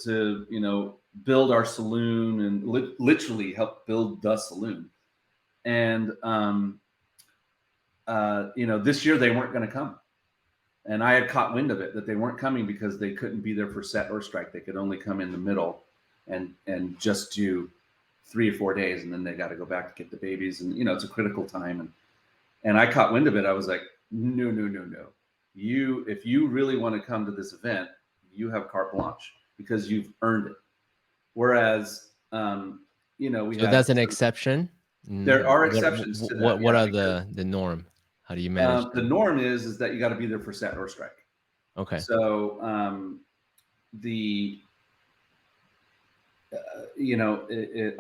Speaker 2: build our saloon, and literally help build the saloon. And this year they weren't going to come, and I had caught wind of it, that they weren't coming because they couldn't be there for set or strike. They could only come in the middle and just do 3 or 4 days, and then they got to go back to get the babies, and it's a critical time. And I caught wind of it. I was like, no, no, no, no. If you really want to come to this event, you have carte blanche because you've earned it. Whereas, we
Speaker 1: So
Speaker 2: had
Speaker 1: that's an exception.
Speaker 2: there are
Speaker 1: What
Speaker 2: exceptions to that,
Speaker 1: what
Speaker 2: yeah,
Speaker 1: are
Speaker 2: because
Speaker 1: the norm? How do you manage
Speaker 2: the
Speaker 1: them?
Speaker 2: norm is that you got to be there for set or strike.
Speaker 1: Okay.
Speaker 2: So the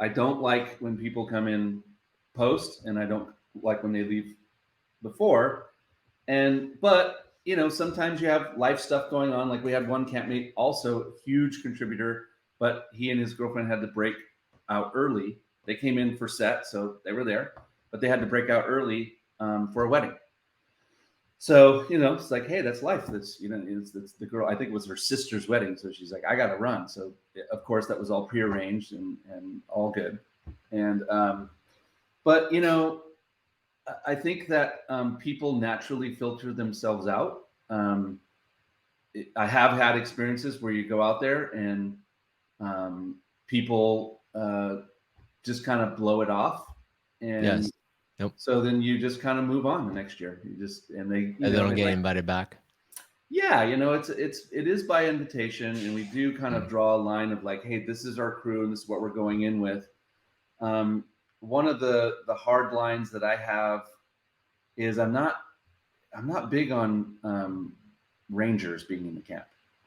Speaker 2: I don't like when people come in post, and I don't like when they leave before. But sometimes you have life stuff going on. Like we had one campmate, also a huge contributor, but he and his girlfriend had to break out early. They came in for set, so they were there, but they had to break out early for a wedding. So it's like, hey, that's life. It's the girl. I think it was her sister's wedding, so she's like, I got to run. So of course that was all prearranged and all good. And but I think that people naturally filter themselves out. I have had experiences where you go out there and people just kind of blow it off, and
Speaker 1: Yes. Nope.
Speaker 2: so then you just kind of move on the next year. You just and they
Speaker 1: And they don't
Speaker 2: they
Speaker 1: get
Speaker 2: might,
Speaker 1: invited back.
Speaker 2: yeah, it is by invitation, and we do kind of
Speaker 1: Mm.
Speaker 2: draw a line of like, hey, this is our crew and this is what we're going in with. One of the hard lines that I have is I'm not big on rangers being in the camp,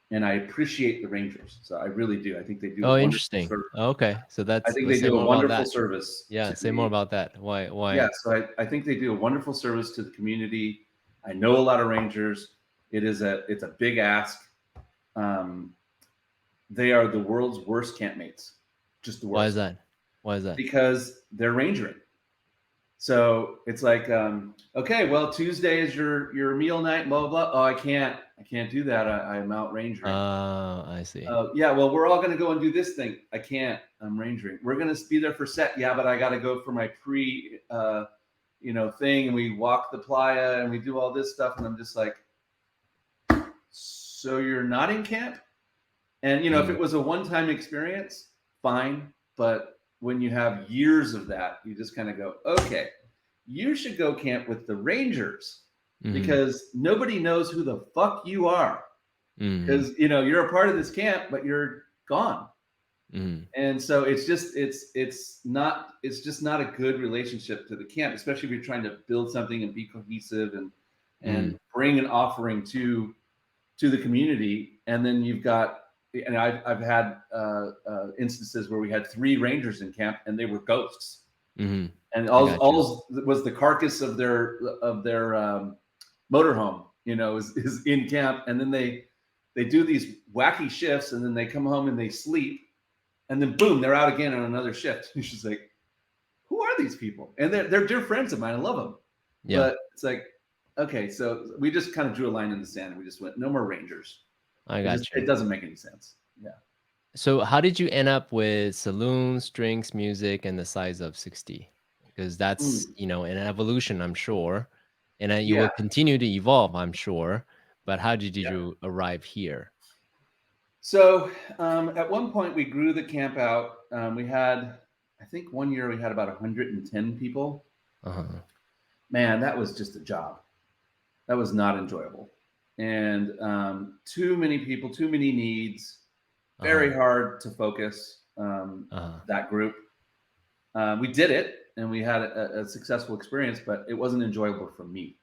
Speaker 2: and I appreciate the rangers. So I really do. I think they do a
Speaker 1: Oh,
Speaker 2: wonderful
Speaker 1: interesting.
Speaker 2: service.
Speaker 1: Okay, so
Speaker 2: I
Speaker 1: that's
Speaker 2: think they
Speaker 1: let's say
Speaker 2: do a
Speaker 1: more about
Speaker 2: wonderful
Speaker 1: that.
Speaker 2: service
Speaker 1: Yeah,
Speaker 2: to
Speaker 1: say more
Speaker 2: the
Speaker 1: about that. Why?
Speaker 2: yeah.
Speaker 1: Why?
Speaker 2: So I think they do a wonderful service to the community. I know a lot of rangers. It's a big ask. Um, they are the world's worst campmates, just the
Speaker 1: Why is
Speaker 2: worst,
Speaker 1: that? Why is that?
Speaker 2: because they're rangering. So it's like, okay, well, Tuesday is your meal night, blah blah blah. Oh, I can't do that. I'm out rangering.
Speaker 1: I see.
Speaker 2: Yeah, well, we're all going to go and do this thing. I can't. I'm rangering. We're going to be there for set. Yeah, but I got to go for my thing, and we walk the playa and we do all this stuff, and I'm just like, so you're not in camp? And if
Speaker 1: Mm,
Speaker 2: it was a one-time experience, fine. But when you have years of that, you just kind of go, okay, you should go camp with the rangers
Speaker 1: mm,
Speaker 2: because nobody knows who the fuck you are.
Speaker 1: mm,
Speaker 2: Because you're a part of this camp, but you're gone.
Speaker 1: mm,
Speaker 2: And so it's just not a good relationship to the camp, especially if you're trying to build something and be cohesive and
Speaker 1: mm,
Speaker 2: bring an offering to the community. And then you've got, and I've had instances where we had 3 rangers in camp and they were ghosts,
Speaker 1: mm.
Speaker 2: and
Speaker 1: I
Speaker 2: all,
Speaker 1: got you.
Speaker 2: all was the carcass of their motorhome, is in camp, and then they do these wacky shifts, and then they come home and they sleep, and then boom, they're out again on another shift. She's like, who are these people? And they're dear friends of mine. I love them,
Speaker 1: Yeah,
Speaker 2: but it's like, okay, so we just kind of drew a line in the sand and we just went, no more rangers.
Speaker 1: I
Speaker 2: It just
Speaker 1: got you.
Speaker 2: it doesn't make any sense. Yeah.
Speaker 1: So how did you end up with saloons, drinks, music, and the size of 60? Because that's,
Speaker 2: Mm,
Speaker 1: an evolution, I'm sure. And then you
Speaker 2: yeah.
Speaker 1: will continue to evolve, I'm sure. But how did
Speaker 2: Yeah.
Speaker 1: you arrive here?
Speaker 2: So at one point we grew the camp out. We had, I think one year we had about 110 people.
Speaker 1: Uh-huh.
Speaker 2: Man, that was just a job. That was not enjoyable. And too many people, too many needs,
Speaker 1: Uh-huh.
Speaker 2: very hard to focus
Speaker 1: Uh-huh.
Speaker 2: that group. We did it and we had a successful experience, but it wasn't enjoyable for me.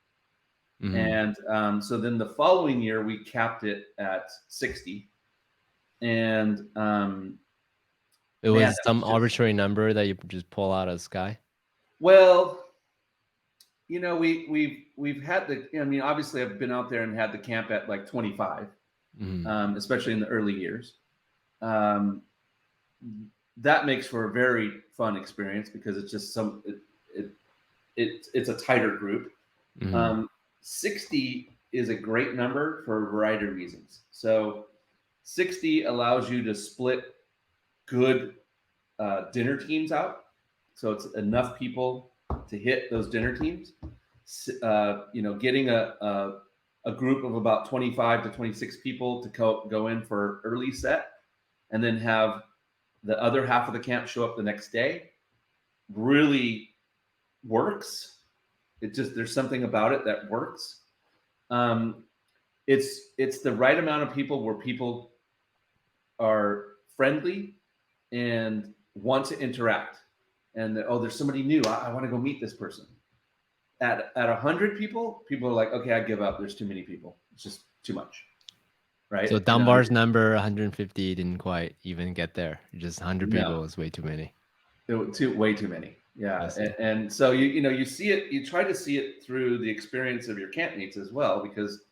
Speaker 1: Mhm.
Speaker 2: And so then the following year we capped it at 60. And
Speaker 1: It
Speaker 2: man,
Speaker 1: was
Speaker 2: that
Speaker 1: some
Speaker 2: was just,
Speaker 1: arbitrary number that you just pull out of the sky?
Speaker 2: well, we've had I mean, obviously I've been out there and had the camp at like 25,
Speaker 1: Mhm.
Speaker 2: especially in the early years. Um, that makes for a very fun experience because it's just it's a tighter group.
Speaker 1: Mhm.
Speaker 2: Um, 60 is a great number for a variety of reasons. So 60 allows you to split good dinner teams out. So it's enough people to hit those dinner teams. Getting a group of about 25 to 26 people to go in for early set, and then have the other half of the camp show up the next day really works. There's something about it that works. Um, it's the right amount of people where people are friendly and want to interact, and there's somebody new. I want to go meet this person. At 100 people, people are like, okay, I give up. There's too many people. It's just too much, right?
Speaker 1: So
Speaker 2: And
Speaker 1: Dunbar's number 150 didn't quite even get there. Just 100
Speaker 2: no,
Speaker 1: people is way too many.
Speaker 2: way too many.
Speaker 1: I
Speaker 2: Yeah,
Speaker 1: see.
Speaker 2: and so you see it. You try to see it through the experience of your campmates as well, because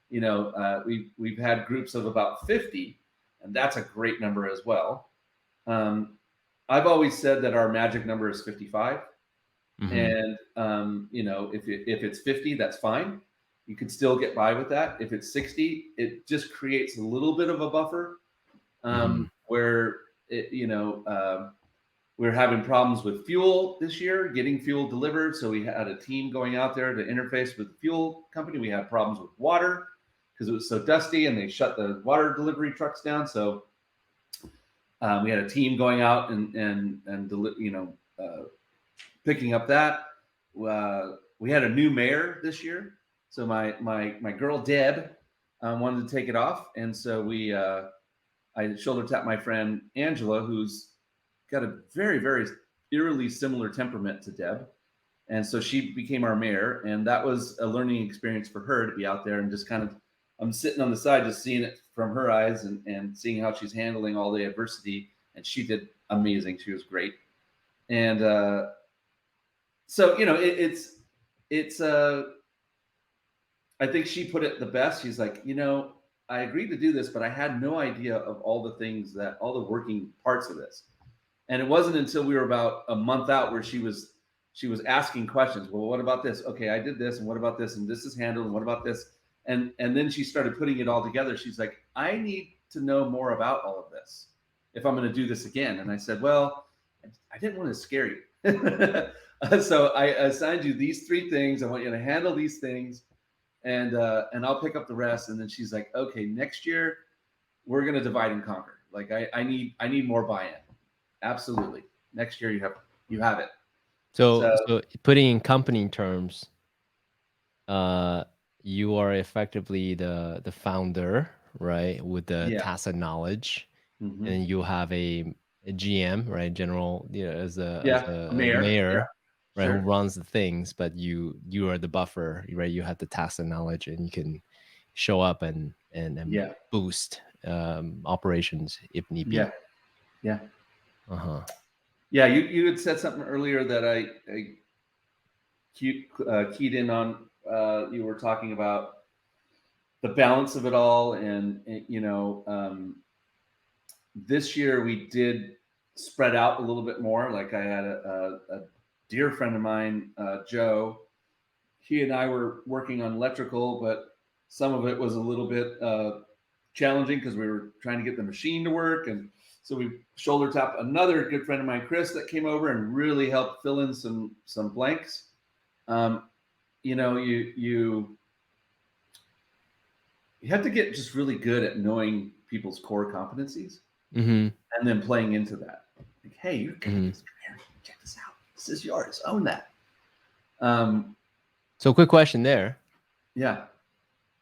Speaker 2: we've had groups of about 50, and that's a great number as well. Um, I've always said that our magic number is 55,
Speaker 1: Mhm.
Speaker 2: and if it's 50, that's fine. You can still get by with that. If it's 60, it just creates a little bit of a buffer,
Speaker 1: Mhm.
Speaker 2: where we're having problems with fuel this year, getting fuel delivered. So we had a team going out there to interface with the fuel company. We had problems with water because it was so dusty, and they shut the water delivery trucks down. So we had a team going out and picking up that. We had a new mayor this year, so my girl Deb wanted to take it off, and so I shoulder tapped my friend Angela, who's got a very, very eerily similar temperament to Deb. And so she became our mayor. And that was a learning experience for her to be out there and just kind of, I'm sitting on the side, just seeing it from her eyes and seeing how she's handling all the adversity. And she did amazing. She was great. And so, it's I think she put it the best. She's like, I agreed to do this, but I had no idea of all the things all the working parts of this. And it wasn't until we were about a month out where she was asking questions. Well, what about this? Okay, I did this, and what about this? And this is handled, and what about this? And then she started putting it all together. She's like, I need to know more about all of this if I'm going to do this again. And I said, well, I didn't want to scare you. So I assigned you these 3 things. I want you to handle these things, and I'll pick up the rest. And then she's like, okay, next year we're going to divide and conquer. Like I need more buy-in. Absolutely. Next year you have it.
Speaker 1: So,
Speaker 2: So
Speaker 1: so putting in company terms, uh, you are effectively the founder, right, with the
Speaker 2: yeah.
Speaker 1: tacit knowledge,
Speaker 2: Hmm.
Speaker 1: and you have a GM, right, general, as
Speaker 2: Yeah. A
Speaker 1: a
Speaker 2: mayor. Yeah.
Speaker 1: mayor, right, who
Speaker 2: Sure.
Speaker 1: runs the things, but you are the buffer, right? You have the tacit knowledge, and you can show up and
Speaker 2: Yeah.
Speaker 1: boost operations if need
Speaker 2: Yeah.
Speaker 1: be.
Speaker 2: Yeah.
Speaker 1: Uh-huh.
Speaker 2: Yeah. You had said something earlier that I keyed in on. You were talking about the balance of it all, and this year we did spread out a little bit more. Like I had a dear friend of mine, Joe. He and I were working on electrical, but some of it was a little bit challenging because we were trying to get the machine to work, and so we shoulder tapped another good friend of mine, Chris, that came over and really helped fill in some blanks. Um, you you have to get just really good at knowing people's core competencies
Speaker 1: Mm-hmm.
Speaker 2: and then playing into that. Like, hey, you're good at
Speaker 1: Mm-hmm.
Speaker 2: this. Come here, check this out. This is yours. Own that. Um,
Speaker 1: So, quick question there.
Speaker 2: yeah,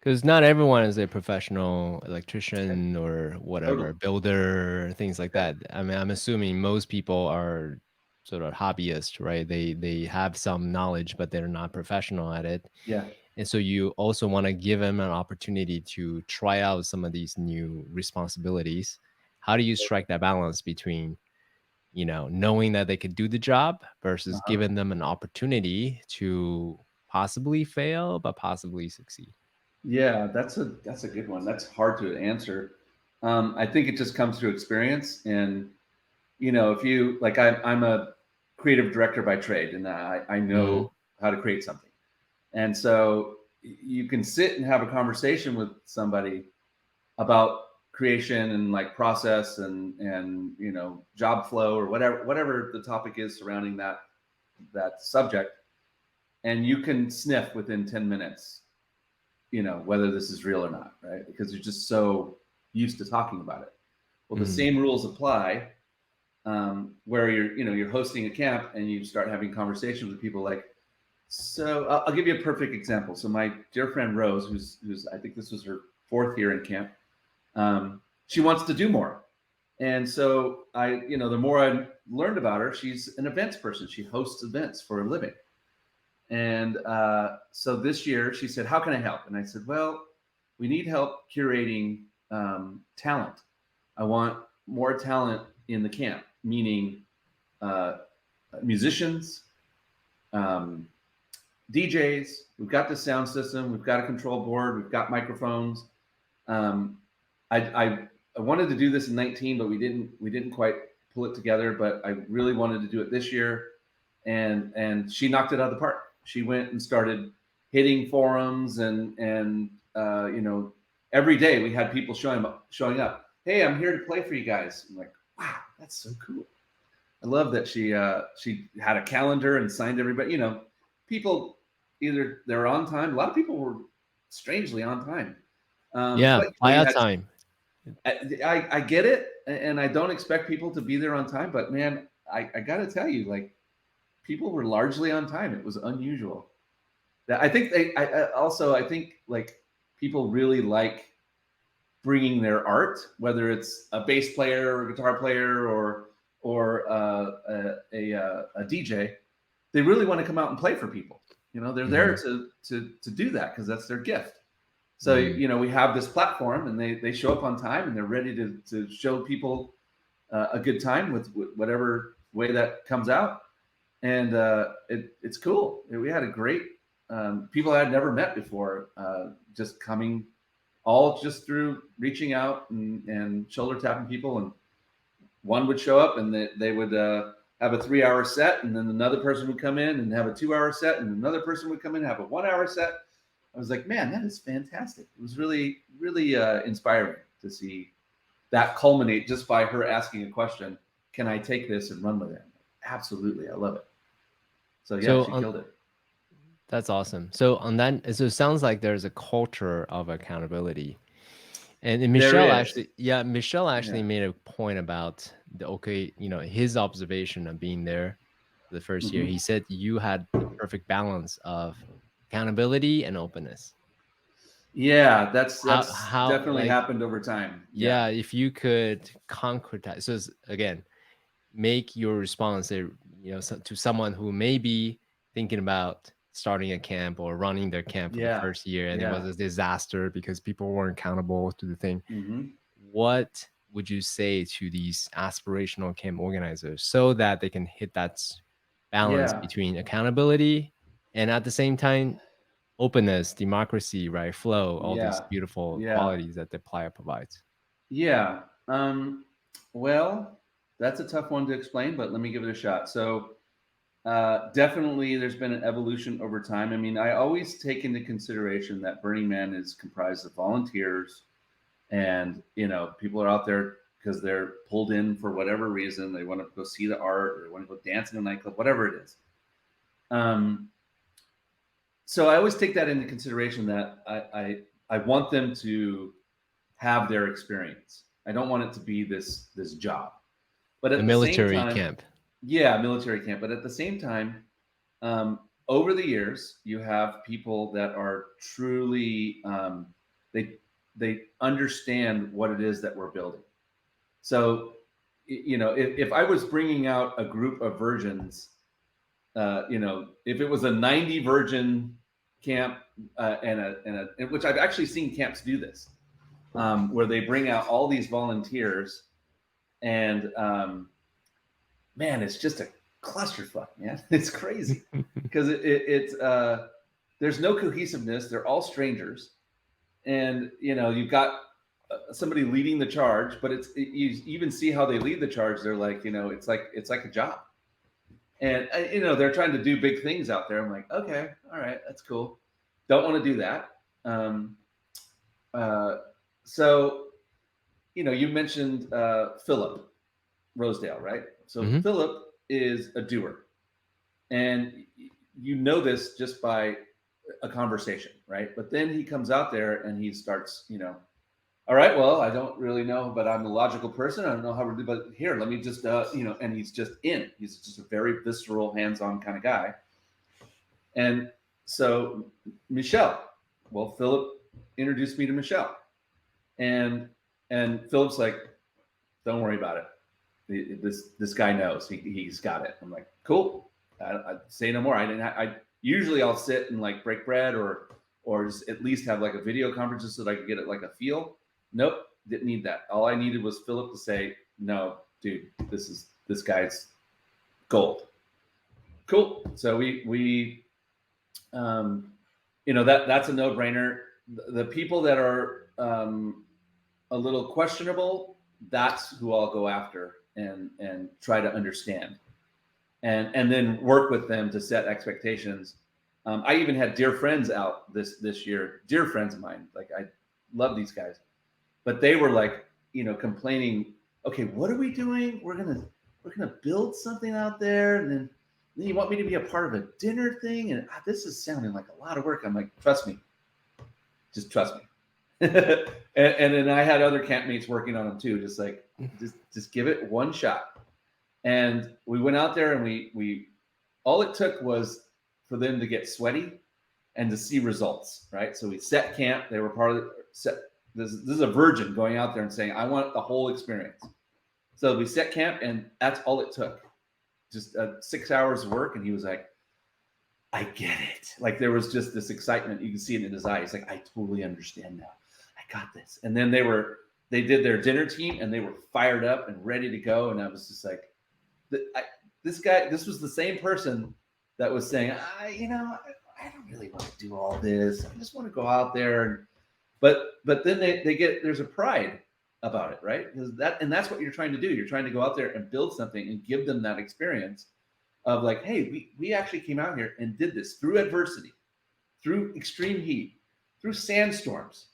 Speaker 1: Because not everyone is a professional electrician or whatever,
Speaker 2: totally.
Speaker 1: builder, things like
Speaker 2: Yeah,
Speaker 1: that. I mean, I'm assuming most people are sort of hobbyists, right? They have some knowledge, but they're not professional at it.
Speaker 2: yeah,
Speaker 1: And so you also want to give them an opportunity to try out some of these new responsibilities. How do you strike that balance between, knowing that they could do the job versus
Speaker 2: uh-huh.
Speaker 1: giving them an opportunity to possibly fail, but possibly succeed?
Speaker 2: Yeah. That's a good one. That's hard to answer. I think it just comes through experience, and if you like, I'm a creative director by trade, and I
Speaker 1: Mm-hmm.
Speaker 2: know how to create something, and so you can sit and have a conversation with somebody about creation and like process and job flow or whatever the topic is surrounding that subject, and you can sniff within 10 minutes whether this is real or not, right? Because you're just so used to talking about it. Well, the
Speaker 1: Mm-hmm.
Speaker 2: same rules apply where you're hosting a camp and you start having conversations with people like. So I'll give you a perfect example. So my dear friend Rose, who's I think this was her fourth year in camp, she wants to do more. And so the more I learned about her, she's an events person. She hosts events for a living. And so this year she said, "How can I help?" And I said, "Well, we need help curating talent. I want more talent in the camp, meaning uh, musicians, um, DJs. We've got the sound system. We've got a control board. We've got microphones. Um, I wanted to do this in 19, but we didn't quite pull it together. But I really wanted to do it this year, and she knocked it out of the park. She went and started hitting forums and every day we had people showing up. Hey, I'm here to play for you guys. I'm like, wow, that's so cool. I love that she had a calendar and signed everybody. People either they're on time. A lot of people were strangely on time.
Speaker 1: Yeah,
Speaker 2: But you
Speaker 1: buyout
Speaker 2: had
Speaker 1: time.
Speaker 2: I get it, and I don't expect people to be there on time. But man, I got to tell you, like people were largely on time. It was unusual. That I think I think like people really like bringing their art, whether it's a bass player or a guitar player or a DJ. They really want to come out and play for people. They're there
Speaker 1: Mhm,
Speaker 2: to do that because that's their gift. So
Speaker 1: mhm.
Speaker 2: we have this platform, and they show up on time, and they're ready to show people a good time with whatever way that comes out, and it's cool. We had a great people I had never met before, just coming all just through reaching out and shoulder tapping people. And one would show up and they would have a 3 hour set, and then another person would come in and have a 2 hour set, and another person would come in and have a 1 hour set. I was like, man, that is fantastic. It was really, really inspiring to see that culminate just by her asking a question. Can I take this and run with it? Absolutely. I love it. So yeah,
Speaker 1: So
Speaker 2: she
Speaker 1: on
Speaker 2: killed it.
Speaker 1: That's awesome. So on that, so it sounds like there's a culture of accountability. And
Speaker 2: There
Speaker 1: Michelle
Speaker 2: is.
Speaker 1: actually, yeah, Michelle actually
Speaker 2: Yeah.
Speaker 1: made a point about the okay, his observation of being there the first year.
Speaker 2: Hmm.
Speaker 1: He said you had the perfect balance of accountability and openness.
Speaker 2: Yeah, that's
Speaker 1: How
Speaker 2: definitely
Speaker 1: like
Speaker 2: happened over time. Yeah.
Speaker 1: yeah, if you could concretize, so again, make your response, to someone who may be thinking about starting a camp or running their camp for the
Speaker 2: Yeah.
Speaker 1: first year, and it was
Speaker 2: Yeah.
Speaker 1: a disaster because people weren't accountable to the thing.
Speaker 2: Hmm.
Speaker 1: What would you say to these aspirational camp organizers so that they can hit that balance
Speaker 2: Yeah.
Speaker 1: between accountability and at the same time openness, democracy, right, flow, all these
Speaker 2: Yeah.
Speaker 1: beautiful
Speaker 2: Yeah.
Speaker 1: qualities that the playa provides?
Speaker 2: Yeah. Well, that's a tough one to explain, but let me give it a shot. So, definitely there's been an evolution over time. I mean, I always take into consideration that Burning Man is comprised of volunteers, and people are out there because they're pulled in for whatever reason. They want to go see the art, or they want to go dance in a nightclub, whatever it is. Um, so I always take that into consideration, that I want them to have their experience. I don't want it to be this job. But
Speaker 1: The
Speaker 2: at the same
Speaker 1: military
Speaker 2: time,
Speaker 1: camp.
Speaker 2: yeah, military camp. But at the same time, over the years, you have people that are truly, they they understand what it is that we're building. So, if I was bringing out a group of virgins, if it was a 90 virgin camp, which I've actually seen camps do this, where they bring out all these volunteers, and man, it's just a clusterfuck, man. It's crazy because it's there's no cohesiveness. They're all strangers, and you've got somebody leading the charge, but you even see how they lead the charge. They're like, it's like a job, and they're trying to do big things out there. I'm like, okay, all right, that's cool. Don't want to do that. Um, uh, so you mentioned Philip Rosedale, right? So
Speaker 1: Hmm.
Speaker 2: Philip is a doer, and you know this just by a conversation, right? But then he comes out there and he starts, all right, well, I don't really know, but I'm a logical person. I don't know how to do, but here, let me just, and he's just in. He's just a very visceral, hands-on kind of guy. And so Michelle, well, Philip introduced me to Michelle, and Philip's like, don't worry about it. This guy knows. He's got it. I'm like, cool. I say no more. I didn't. I usually I'll sit and like break bread, or just at least have like a video conference just so that I could get it like a feel. Nope, didn't need that. All I needed was Philip to say, no, dude, this guy's gold. Cool. So we that's a no brainer. The people that are a little questionable, that's who I'll go after and try to understand, and then work with them to set expectations. I even had dear friends out this year, dear friends of mine. Like, I love these guys, but they were like, complaining. Okay, what are we doing? We're gonna build something out there, and then you want me to be a part of a dinner thing, and this is sounding like a lot of work. I'm like, trust me, just trust me. And then I had other campmates working on them too, just like, just give it one shot. And we went out there, and we all it took was for them to get sweaty and to see results, right? So we set camp. They were part of the set. This is a virgin going out there and saying, I want the whole experience. So we set camp, and that's all it took. Just 6 hours of work, and he was like, I get it. Like, there was just this excitement. You can see it in his eyes. Like, I totally understand now. I got this. And then they did their dinner team, and they were fired up and ready to go. And I was just like, this was the same person that was saying, I don't really want to do all this. I just want to go out there. But then they get, there's a pride about it, right? Because that's what you're trying to do. You're trying to go out there and build something and give them that experience of like, hey, we actually came out here and did this through adversity, through extreme heat, through sandstorms,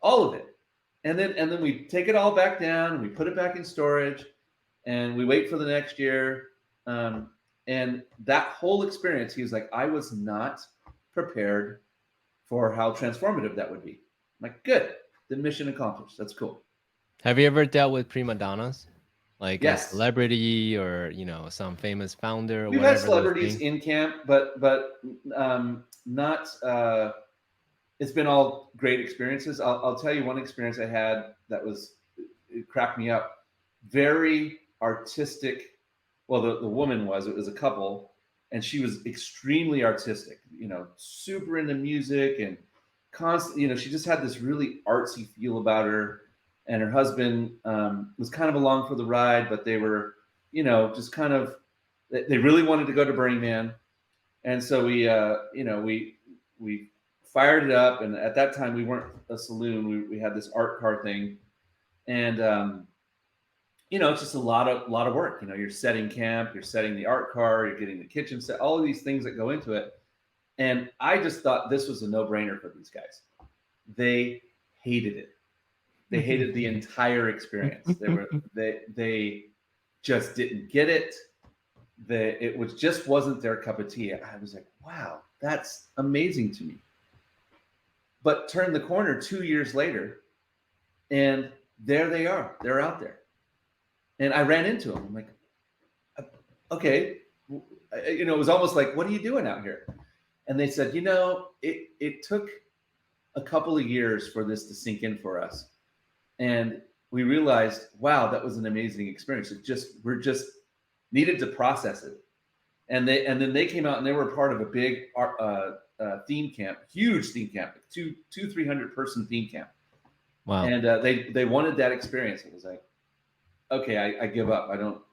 Speaker 2: all of it. And then we take it all back down, and we put it back in storage, and we wait for the next year. Um, and that whole experience, he was like, I was not prepared for how transformative that would be. I'm like, good. the mission accomplished. That's cool.
Speaker 1: Have you ever dealt with prima donnas? Like a
Speaker 2: Yes,
Speaker 1: celebrity or, some famous founder or
Speaker 2: we've had
Speaker 1: whatever those
Speaker 2: celebrities
Speaker 1: things?
Speaker 2: in camp, but not. It's been all great experiences. I'll tell you one experience I had that was, it cracked me up. Very artistic. Well, the woman was, it was a couple, and she was extremely artistic, super into music and constant, she just had this really artsy feel about her. And her husband was kind of along for the ride, but they were, just kind of, they really wanted to go to Burning Man. And so we fired it up. And at that time, we weren't a saloon. We had this art car thing. And, it's just a lot of work. You're setting camp, you're setting the art car, you're getting the kitchen set, all of these things that go into it. And I just thought this was a no-brainer for these guys. They hated it. They hated the entire experience. They just didn't get it. It wasn't their cup of tea. I was like, wow, that's amazing to me. But turn the corner 2 years later, and there they are. They're out there. And I ran into them. I'm like, okay, it was almost like, what are you doing out here? And they said, it took a couple of years for this to sink in for us. And we realized, wow, that was an amazing experience. We're just needed to process it. And then they came out and they were part of a big theme camp, huge theme camp, 300 person theme camp.
Speaker 1: Wow.
Speaker 2: And they wanted that experience. It was like, okay, I give up. I don't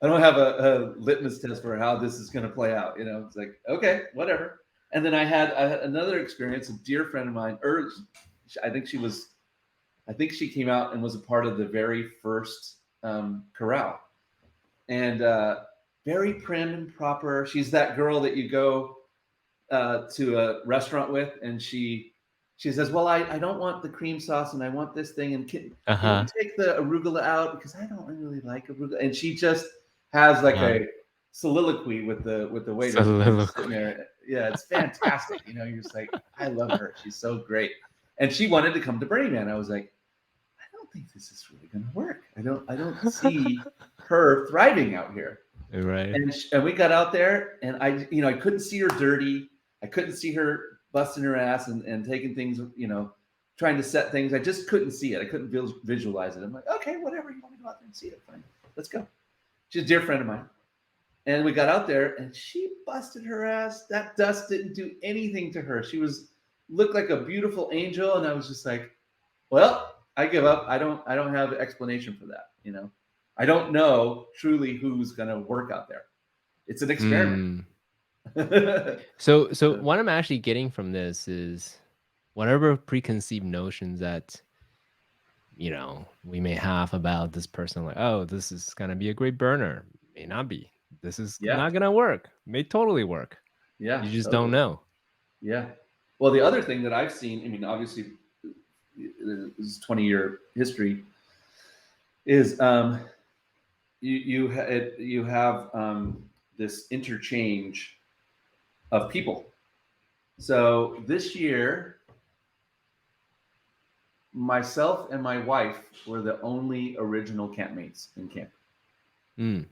Speaker 2: have a litmus test for how this is going to play out. It's like, okay, whatever. And then I had another experience. A dear friend of mine, I think she came out and was a part of the very first corral, and very prim and proper. She's that girl that you go to a restaurant with, and she says, well, I don't want the cream sauce, and I want this thing, and can you take the arugula out, because I don't really like arugula. And she just has like a soliloquy with the waiter sitting there. Yeah, it's fantastic. You're just like, I love her. She's so great. And she wanted to come to Burning Man. I was like, I don't think this is really going to work. I don't see her thriving out here.
Speaker 1: Right.
Speaker 2: And we got out there, and I couldn't see her dirty. I couldn't see her busting her ass and taking things, trying to set things. I just couldn't see it. I couldn't visualize it. I'm like, okay, whatever. You want me to go out there and see it? Fine. Let's go. She's a dear friend of mine. And we got out there, and she busted her ass. That dust didn't do anything to her. She looked like a beautiful angel. And I was just like, well, I give up. I don't have an explanation for that. I don't know truly who's going to work out there. It's an experiment.
Speaker 1: So what I'm actually getting from this is whatever preconceived notions that we may have about this person, like, oh, this is gonna be a great burner, may not be. This is not gonna work. May totally work.
Speaker 2: Yeah,
Speaker 1: you just don't know.
Speaker 2: Yeah. Well, the other thing that I've seen, I mean, obviously, this is 20-year history, is you have this interchange of people. So this year, myself and my wife were the only original campmates in camp.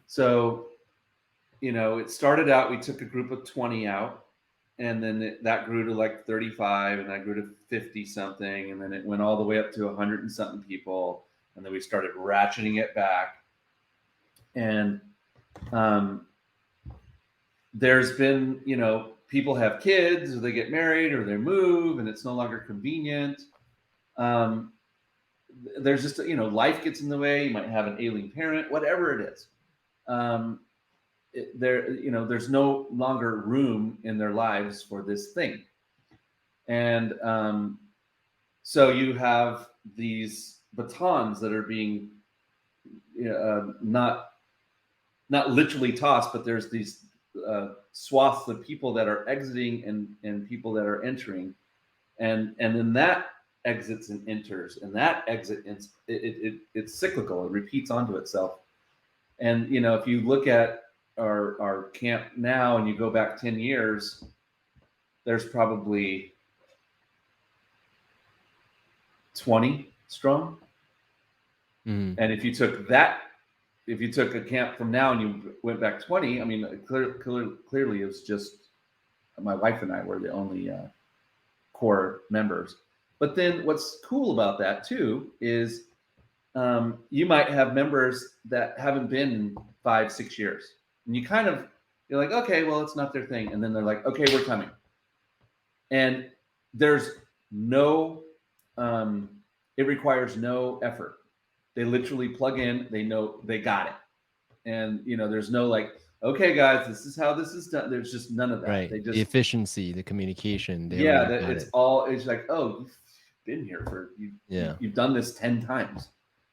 Speaker 2: So, it started out, we took a group of 20 out, and then that grew to like 35, and that grew to 50 something, and then it went all the way up to 100 and something people, and then we started ratcheting it back. And there's been, people have kids, or they get married, or they move, and it's no longer convenient. There's just, life gets in the way. You might have an ailing parent, whatever it is. There's no longer room in their lives for this thing. And so you have these batons that are being not literally tossed, but there's these swaths of people that are exiting and people that are entering, and then that exits and enters, and that exit, it's cyclical. It repeats onto itself. And if you look at our camp now and you go back 10 years, there's probably 20 strong.
Speaker 1: Mhm.
Speaker 2: And if you took a camp from now and you went back 20, I mean, clearly it was just my wife and I were the only core members. But then what's cool about that too is you might have members that haven't been in 5, 6 years, and you're like, okay, well, it's not their thing, and then they're like, okay, we're coming, and there's no, it requires no effort. They literally plug in. They know they got it, and there's no like, okay, guys, this is how this is done. There's just none of that.
Speaker 1: Right.
Speaker 2: They
Speaker 1: The
Speaker 2: just
Speaker 1: efficiency, the communication, they
Speaker 2: yeah,
Speaker 1: already
Speaker 2: that
Speaker 1: got it.
Speaker 2: it's like, oh, you've been here for
Speaker 1: Yeah.
Speaker 2: you've done this 10 times.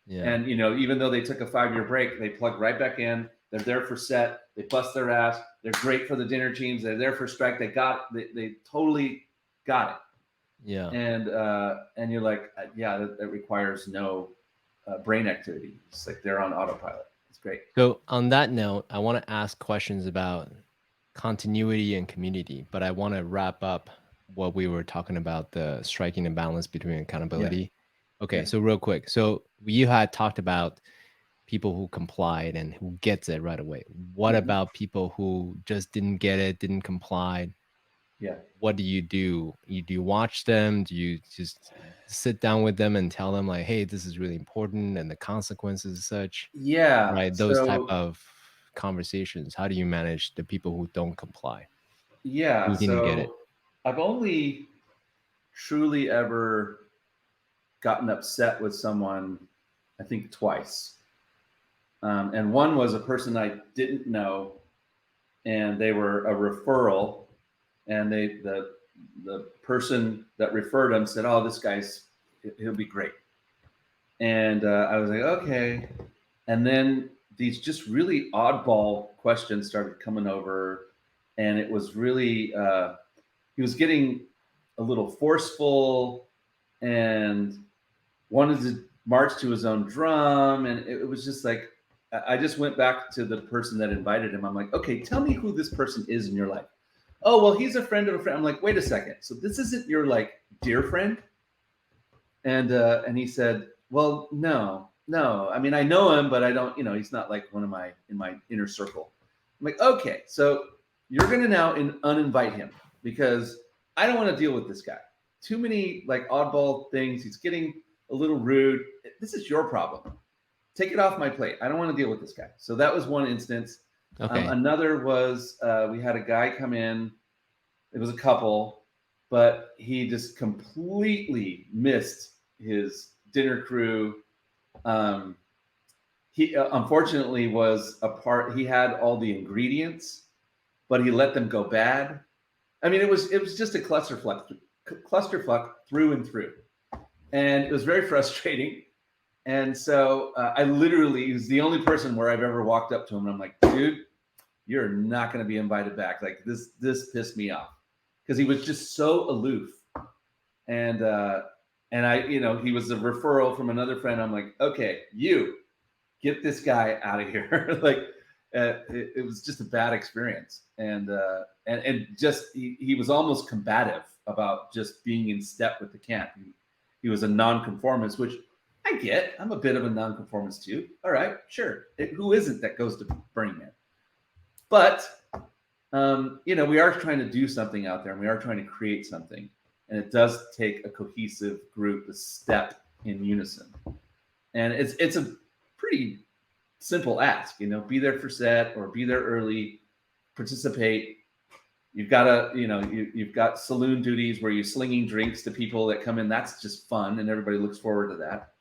Speaker 1: Yeah.
Speaker 2: And even though they took a 5-year break, they plug right back in. They're there for set. They bust their ass. They're great for the dinner teams. They're there for strike. They totally got it.
Speaker 1: Yeah.
Speaker 2: And you're like, yeah, that requires no brain activity. It's like they're on autopilot. It's great.
Speaker 1: So on that note, I want to ask questions about continuity and community, but I want to wrap up what we were talking about, the striking a balance between
Speaker 2: Yeah.
Speaker 1: accountability. Okay,
Speaker 2: Yeah.
Speaker 1: so real quick. So you had talked about people who complied and who gets it right away. What
Speaker 2: Mhm.
Speaker 1: about people who just didn't get it, didn't comply?
Speaker 2: Yeah.
Speaker 1: What do? Do you watch them? Do you just sit down with them and tell them like, hey, this is really important and the consequences such?
Speaker 2: Yeah.
Speaker 1: Right, those type
Speaker 2: So
Speaker 1: of conversations. How do you manage the people who don't comply,
Speaker 2: yeah.
Speaker 1: who didn't get it?
Speaker 2: So I've only truly ever gotten upset with someone, I think twice. And one was a person I didn't know, and they were a referral, and the person that referred him said, "Oh, this guy's he'll be great," and I was like, "Okay," and then these just really oddball questions started coming over, and it was really he was getting a little forceful and wanted to march to his own drum, and it was just like I just went back to the person that invited him. I'm like, okay, tell me who this person is in your life. Oh, well, he's a friend of a friend. I'm like, wait a second. So this isn't your like dear friend? And he said, well, no. I mean, I know him, but I don't. He's not like one of my in my inner circle. I'm like, okay, so you're gonna now uninvite him because I don't want to deal with this guy. Too many like oddball things. He's getting a little rude. This is your problem. Take it off my plate. I don't want to deal with this guy. So that was one instance.
Speaker 1: Okay.
Speaker 2: Another was we had a guy come in. It was a couple, but he just completely missed his dinner crew. He unfortunately was a part. He had all the ingredients, but he let them go bad. I mean, it was just a clusterfuck through and through, and it was very frustrating. And so I literally, he was the only person where I've ever walked up to him and I'm like, dude, you're not going to be invited back. Like this pissed me off because he was just so aloof. And I, he was a referral from another friend. I'm like, okay, you get this guy out of here. Like it was just a bad experience. And just, he was almost combative about just being in step with the camp. He was a nonconformist, which I get. I'm a bit of a nonconformist too. All right, sure. Who isn't that goes to Burning Man? But we are trying to do something out there, and we are trying to create something, and it does take a cohesive group to step in unison. And it's a pretty simple ask. Be there for set or be there early, participate. You've got you've got saloon duties where you're slinging drinks to people that come in. That's just fun, and everybody looks forward to that.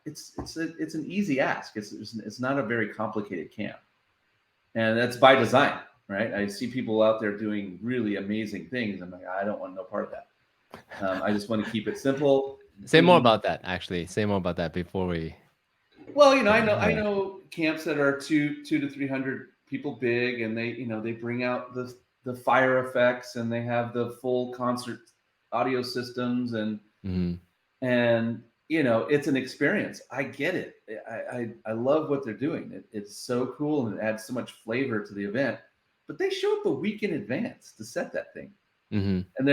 Speaker 2: It's an easy ask. It's not a very complicated camp, and that's by design, right? I see people out there doing really amazing things. I'm like, I don't want no part of that. I just want to keep it simple.
Speaker 1: Say more about that, actually. Say more about that before we.
Speaker 2: Well, I
Speaker 1: Yeah.
Speaker 2: know camps that are 200 to 300 people big, and they bring out the fire effects, and they have the full concert audio systems, and
Speaker 1: Mhm.
Speaker 2: and it's an experience. I get it. I love what they're doing. It's so cool, and it adds so much flavor to the event. But they show up a week in advance to set that thing.
Speaker 1: Mm-hmm.
Speaker 2: and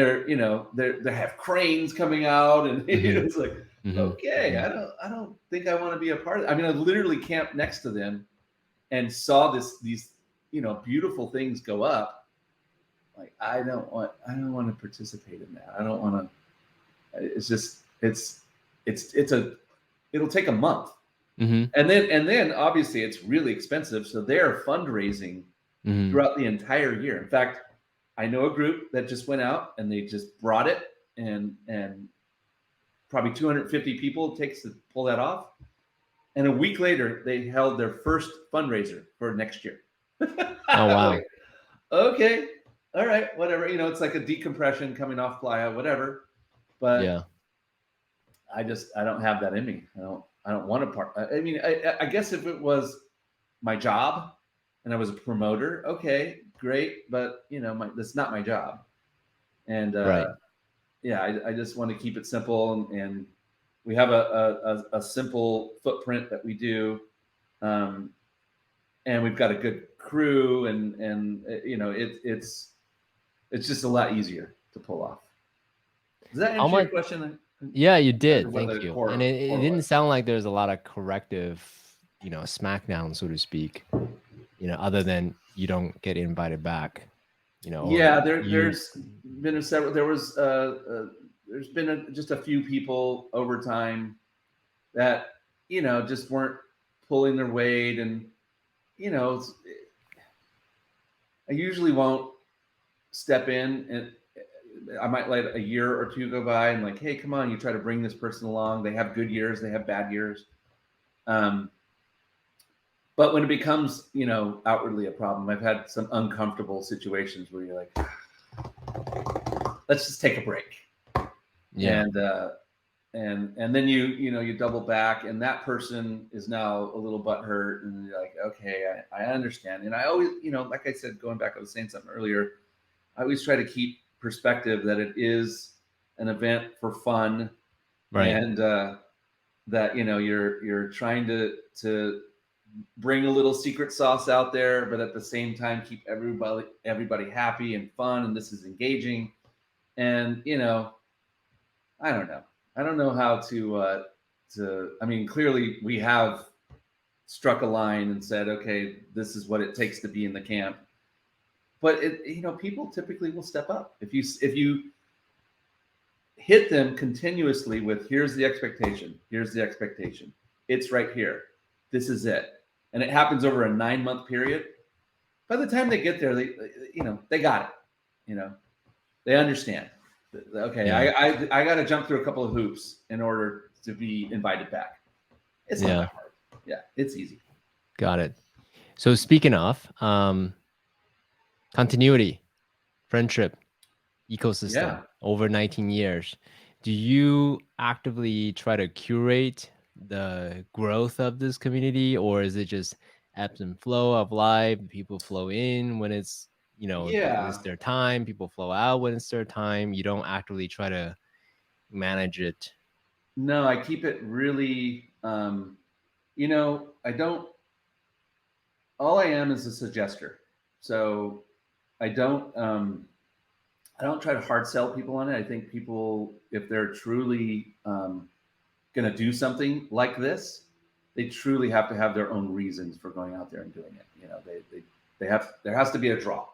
Speaker 2: they have cranes coming out, and
Speaker 1: Mm-hmm.
Speaker 2: it's like,
Speaker 1: Mm-hmm.
Speaker 2: okay,
Speaker 1: Mm-hmm.
Speaker 2: I don't think I want to be a part of it. I mean, I literally camped next to them and saw these beautiful things go up. Like, I don't want to participate in that. I don't want to. It's just it's a it'll take a month,
Speaker 1: Mm-hmm.
Speaker 2: and then obviously it's really expensive. So they're fundraising
Speaker 1: Mm-hmm.
Speaker 2: throughout the entire year. In fact, I know a group that just went out and they just brought it, and probably 250 people it takes to pull that off. And a week later, they held their first fundraiser for next year.
Speaker 1: Oh
Speaker 2: I'm
Speaker 1: wow.
Speaker 2: like, okay, all right, whatever. It's like a decompression coming off playa, whatever. But
Speaker 1: Yeah.
Speaker 2: I don't have that in me. I don't want to part. I mean, I guess if it was my job and I was a promoter, okay, great. But that's not my job. And
Speaker 1: Right.
Speaker 2: yeah, I just want to keep it simple, and we have a simple footprint that we do, um, and we've got a good crew, and it's just a lot easier to pull off. Does that
Speaker 1: How
Speaker 2: answer your
Speaker 1: much?
Speaker 2: question?
Speaker 1: Yeah, you
Speaker 2: Kind of
Speaker 1: did.
Speaker 2: what
Speaker 1: Thank
Speaker 2: the
Speaker 1: you. And it
Speaker 2: core
Speaker 1: didn't
Speaker 2: was.
Speaker 1: sound like there's a lot of corrective, smackdown, so to speak. Other than you don't get invited back. Or
Speaker 2: Yeah,
Speaker 1: you.
Speaker 2: there's been just a few people over time that just weren't pulling their weight, and you know I usually won't step in, and I might let a year or two go by and like, hey, come on, you try to bring this person along. They have good years, they have bad years. Um, but when it becomes, outwardly a problem, I've had some uncomfortable situations where you're like, let's just take a break,
Speaker 1: Yeah.
Speaker 2: and and then you double back, and that person is now a little butthurt, and you're like, okay, I understand. And I always, like I said, going back, I was saying something earlier. I always try to keep perspective that it is an event for fun,
Speaker 1: Right.
Speaker 2: and that you're trying to bring a little secret sauce out there, but at the same time keep everybody happy and fun, and this is engaging. And I don't know. I don't know how to. I mean, clearly we have struck a line and said, okay, this is what it takes to be in the camp. But people typically will step up if you hit them continuously with, here's the expectation, here's the expectation, it's right here, this is it, and it happens over a 9-month period. By the time they get there, they got it. They understand. Okay,
Speaker 1: Yeah.
Speaker 2: I got to jump through a couple of hoops in order to be invited back. It's not
Speaker 1: Yeah.
Speaker 2: that hard. Yeah, it's easy.
Speaker 1: Got it. So speaking of continuity, friendship, ecosystem
Speaker 2: Yeah.
Speaker 1: over 19 years, do you actively try to curate the growth of this community, or is it just ebbs and flow of life? People flow in when it's
Speaker 2: Yeah.
Speaker 1: their time, people flow out when it's their time. You don't actively try to manage it.
Speaker 2: No, I keep it really. I don't. All I am is a suggester. So I don't. I don't try to hard sell people on it. I think people, if they're truly going to do something like this, they truly have to have their own reasons for going out there and doing it. They have. There has to be a draw,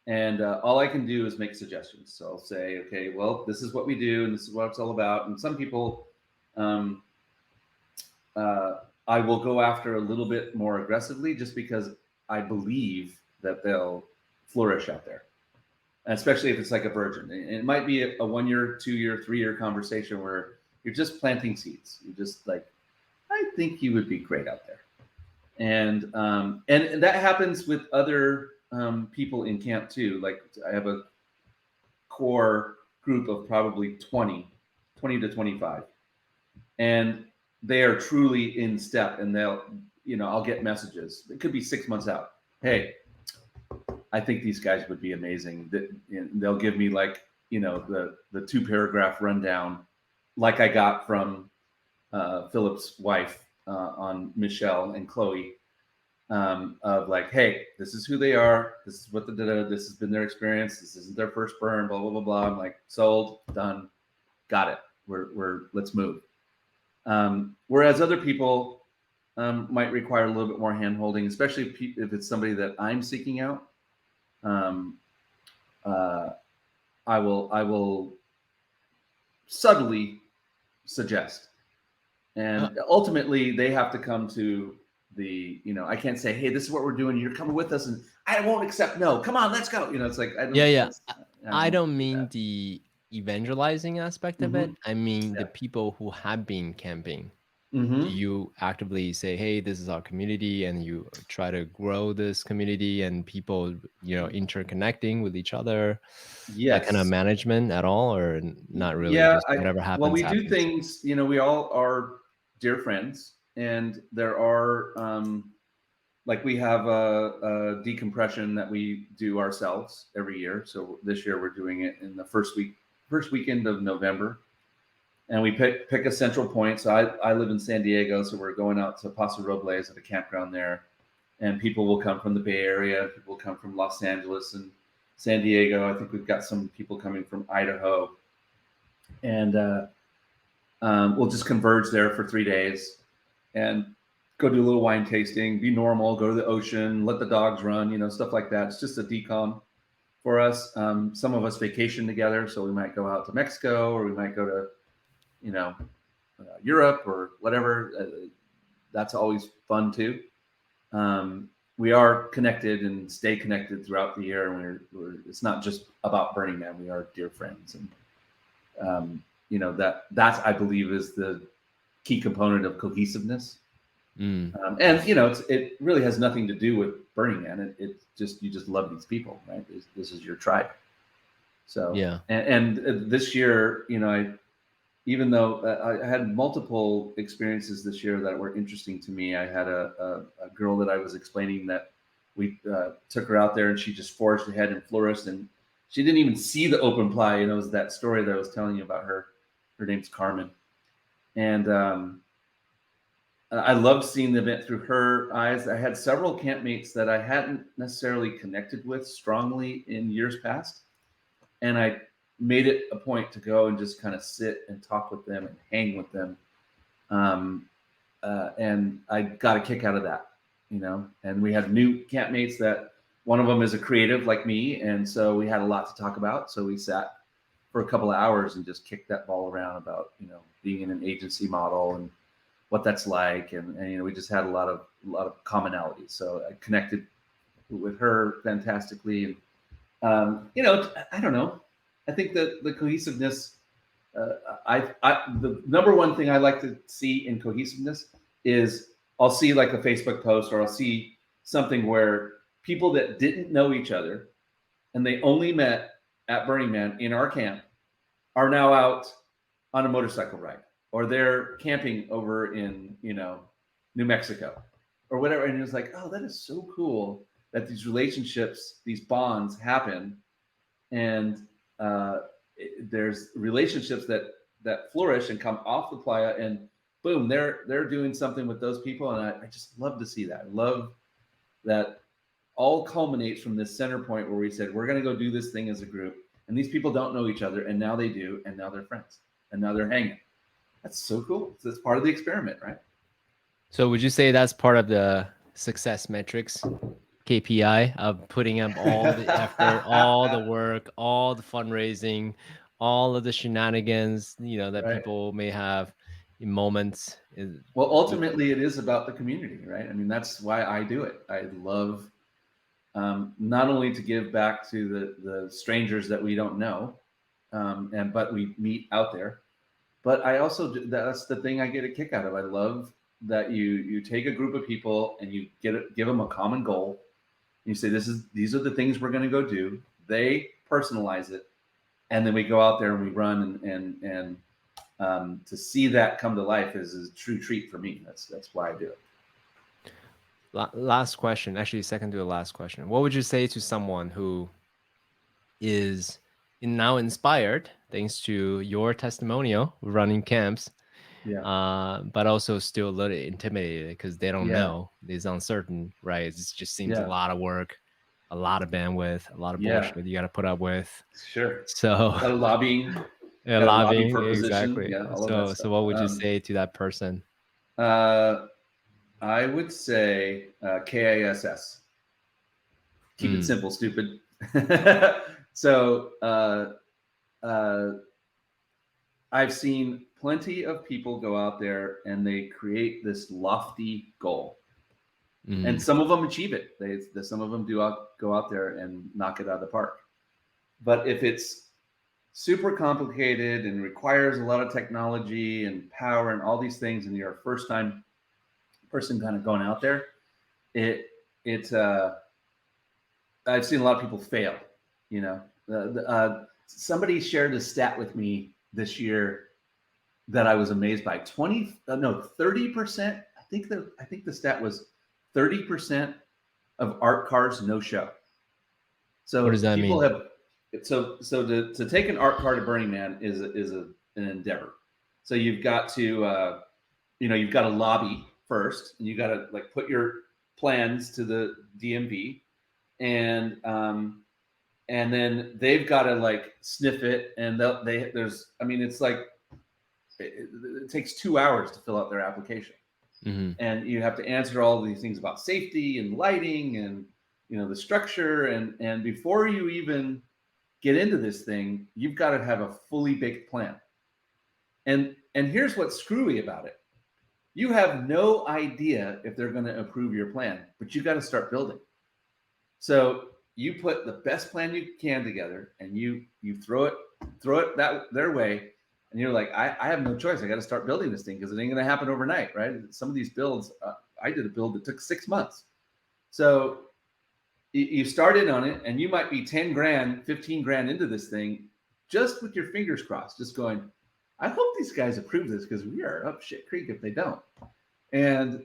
Speaker 2: and all I can do is make suggestions. So I'll say, okay, well, this is what we do, and this is what it's all about. And some people, um, I will go after a little bit more aggressively, just because I believe that they'll flourish out there, and especially if it's like a virgin. And it might be a 1 year, 2 year, 3 year conversation where you're just planting seeds. You're just like, I think you would be great out there, and that happens with other people in camp too. Like, I have a core group of probably 20 to 25, and they are truly in step, and I'll get messages. It could be 6 months out. Hey, I think these guys would be amazing. They'll give me like, the 2 paragraph rundown, like I got from Philip's wife, on Michelle and Chloe. of like, hey, this is who they are. This is what this has been their experience. This isn't their first burn. Blah blah blah blah. I'm like, sold, done, got it. We're let's move. Whereas other people might require a little bit more hand holding, especially if it's somebody that I'm seeking out. Um, uh, I will subtly suggest,
Speaker 1: Uh,
Speaker 2: and ultimately they have to come to the, I can't say, hey, this is what we're doing, you're coming with us, and I won't accept no, come on, let's go. It's like, I
Speaker 1: yeah,
Speaker 2: don't
Speaker 1: yeah.
Speaker 2: that's I
Speaker 1: I
Speaker 2: don't
Speaker 1: don't
Speaker 2: do
Speaker 1: mean
Speaker 2: that.
Speaker 1: the evangelizing aspect of it.
Speaker 2: Mm-hmm.
Speaker 1: I mean the
Speaker 2: Yeah.
Speaker 1: people who have been camping. Do
Speaker 2: Mm-hmm.
Speaker 1: you actively say, "Hey, this is our community," and you try to grow this community and people, interconnecting with each other, that kind of
Speaker 2: Yes.
Speaker 1: management at all, or not really?
Speaker 2: Yeah,
Speaker 1: Just whatever
Speaker 2: well,
Speaker 1: happens,
Speaker 2: we do
Speaker 1: happens.
Speaker 2: things, we all are dear friends, and there are, like, we have a decompression that we do ourselves every year. So this year we're doing it in the first weekend of November, and we pick a central point. So I live in San Diego, so we're going out to Paso Robles at a campground there, and people will come from the Bay Area, people will come from Los Angeles and San Diego. I think we've got some people coming from Idaho, and we'll just converge there for 3 days and go do a little wine tasting, be normal, go to the ocean, let the dogs run, stuff like that. It's just a decom for us. Some of us vacation together, so we might go out to Mexico, or we might go to, you know, Europe or whatever. That's always fun too. We are connected and stay connected throughout the year, and it's not just about Burning Man. We are dear friends, and that's, I believe, is the key component of cohesiveness.
Speaker 1: Mm,
Speaker 2: And it really has nothing to do with Burning Man. It just, you just love these people, right? This is your tribe. So,
Speaker 1: yeah.
Speaker 2: and this year, even though I had multiple experiences this year that were interesting to me. I had a girl that I was explaining that we took her out there, and she just forged ahead and flourished, and she didn't even see the open ply. It was that story that I was telling you about her. Her name's Carmen, and I loved seeing the event through her eyes. I had several campmates that I hadn't necessarily connected with strongly in years past, and I made it a point to go and just kind of sit and talk with them and hang with them. Um, and I got a kick out of that, And we had new campmates that one of them is a creative like me, and so we had a lot to talk about. So we sat for a couple of hours and just kicked that ball around about, being in an agency model and what that's like, and we just had a lot of commonalities. So I connected with her fantastically, and I don't know. I think that the cohesiveness, the number one thing I like to see in cohesiveness is, I'll see like a Facebook post, or I'll see something where people that didn't know each other and they only met at Burning Man in our camp are now out on a motorcycle ride, or they're camping over in, New Mexico or whatever. And it was like, oh, that is so cool that these relationships, these bonds happen. And there's relationships that flourish and come off the playa, and boom, they're doing something with those people. And I just love to see that. I love that all culminates from this center point where we said, we're going to go do this thing as a group. And these people don't know each other, and now they do, and now they're friends, and now they're hanging. That's so cool. So it's part of the experiment, right?
Speaker 1: So would you say that's part of the success metrics, KPI, of putting up all the effort, all the work, all the fundraising, all of the shenanigans, that
Speaker 2: Right.
Speaker 1: people may have in moments?
Speaker 2: Well, ultimately, it is about the community, right? I mean, that's why I do it. I love, not only to give back to the strangers that we don't know, but we meet out there, but I also that's the thing I get a kick out of. I love that you take a group of people and you give them a common goal. You say, these are the things we're going to go do. They personalize it, and then we go out there and we run, and to see that come to life is a true treat for me. That's why I do it.
Speaker 1: Last question, actually, second to the last question. What would you say to someone who is now inspired thanks to your testimonial running camps,
Speaker 2: Yeah.
Speaker 1: but also still a little intimidated because they don't
Speaker 2: Yeah.
Speaker 1: know. It's uncertain, right? It just seems a
Speaker 2: Yeah.
Speaker 1: lot of work, a lot of bandwidth, a lot of
Speaker 2: Yeah.
Speaker 1: bullshit you got to put up with.
Speaker 2: Sure.
Speaker 1: So,
Speaker 2: A lot of lobbying.
Speaker 1: yeah,
Speaker 2: Got to lobby
Speaker 1: lobbying,
Speaker 2: for position.
Speaker 1: exactly.
Speaker 2: Yeah, all of that
Speaker 1: So,
Speaker 2: stuff.
Speaker 1: what would you say to that person?
Speaker 2: Uh, I would say KISS. Keep it
Speaker 1: Mm,
Speaker 2: simple, stupid. So uh, I've seen plenty of people go out there and they create this lofty goal, and
Speaker 1: mm,
Speaker 2: some of them achieve it. Some of them go out there and knock it out of the park. But if it's super complicated and requires a lot of technology and power and all these things, and you're a first time person kind of going out there, it it I've seen a lot of people fail. You know, somebody shared a stat with me this year that I was amazed by. 30%. I think the stat was 30% of art cars no show.
Speaker 1: what does
Speaker 2: So
Speaker 1: that
Speaker 2: people
Speaker 1: mean?
Speaker 2: have to take an art car to Burning Man is an endeavor. So you've got to you've got to lobby first, and you got to like put your plans to the DMV, and then they've got to like sniff it, and there's I mean it's like it takes 2 hours to fill out their application,
Speaker 1: Mm-hmm.
Speaker 2: and you have to answer all these things about safety and lighting and the structure, and before you even get into this thing, you've got to have a fully baked plan. And here's what's screwy about it: you have no idea if they're going to approve your plan, but you got to start building. So you put the best plan you can together, and you throw it that their way, and you're like, I have no choice. I got to start building this thing because it ain't going to happen overnight, right? Some of these builds, I did a build that took 6 months. So you start in on it, and you might be 10 grand, 15 grand into this thing, just with your fingers crossed, just going, I hope these guys approve this because we are up shit creek if they don't. And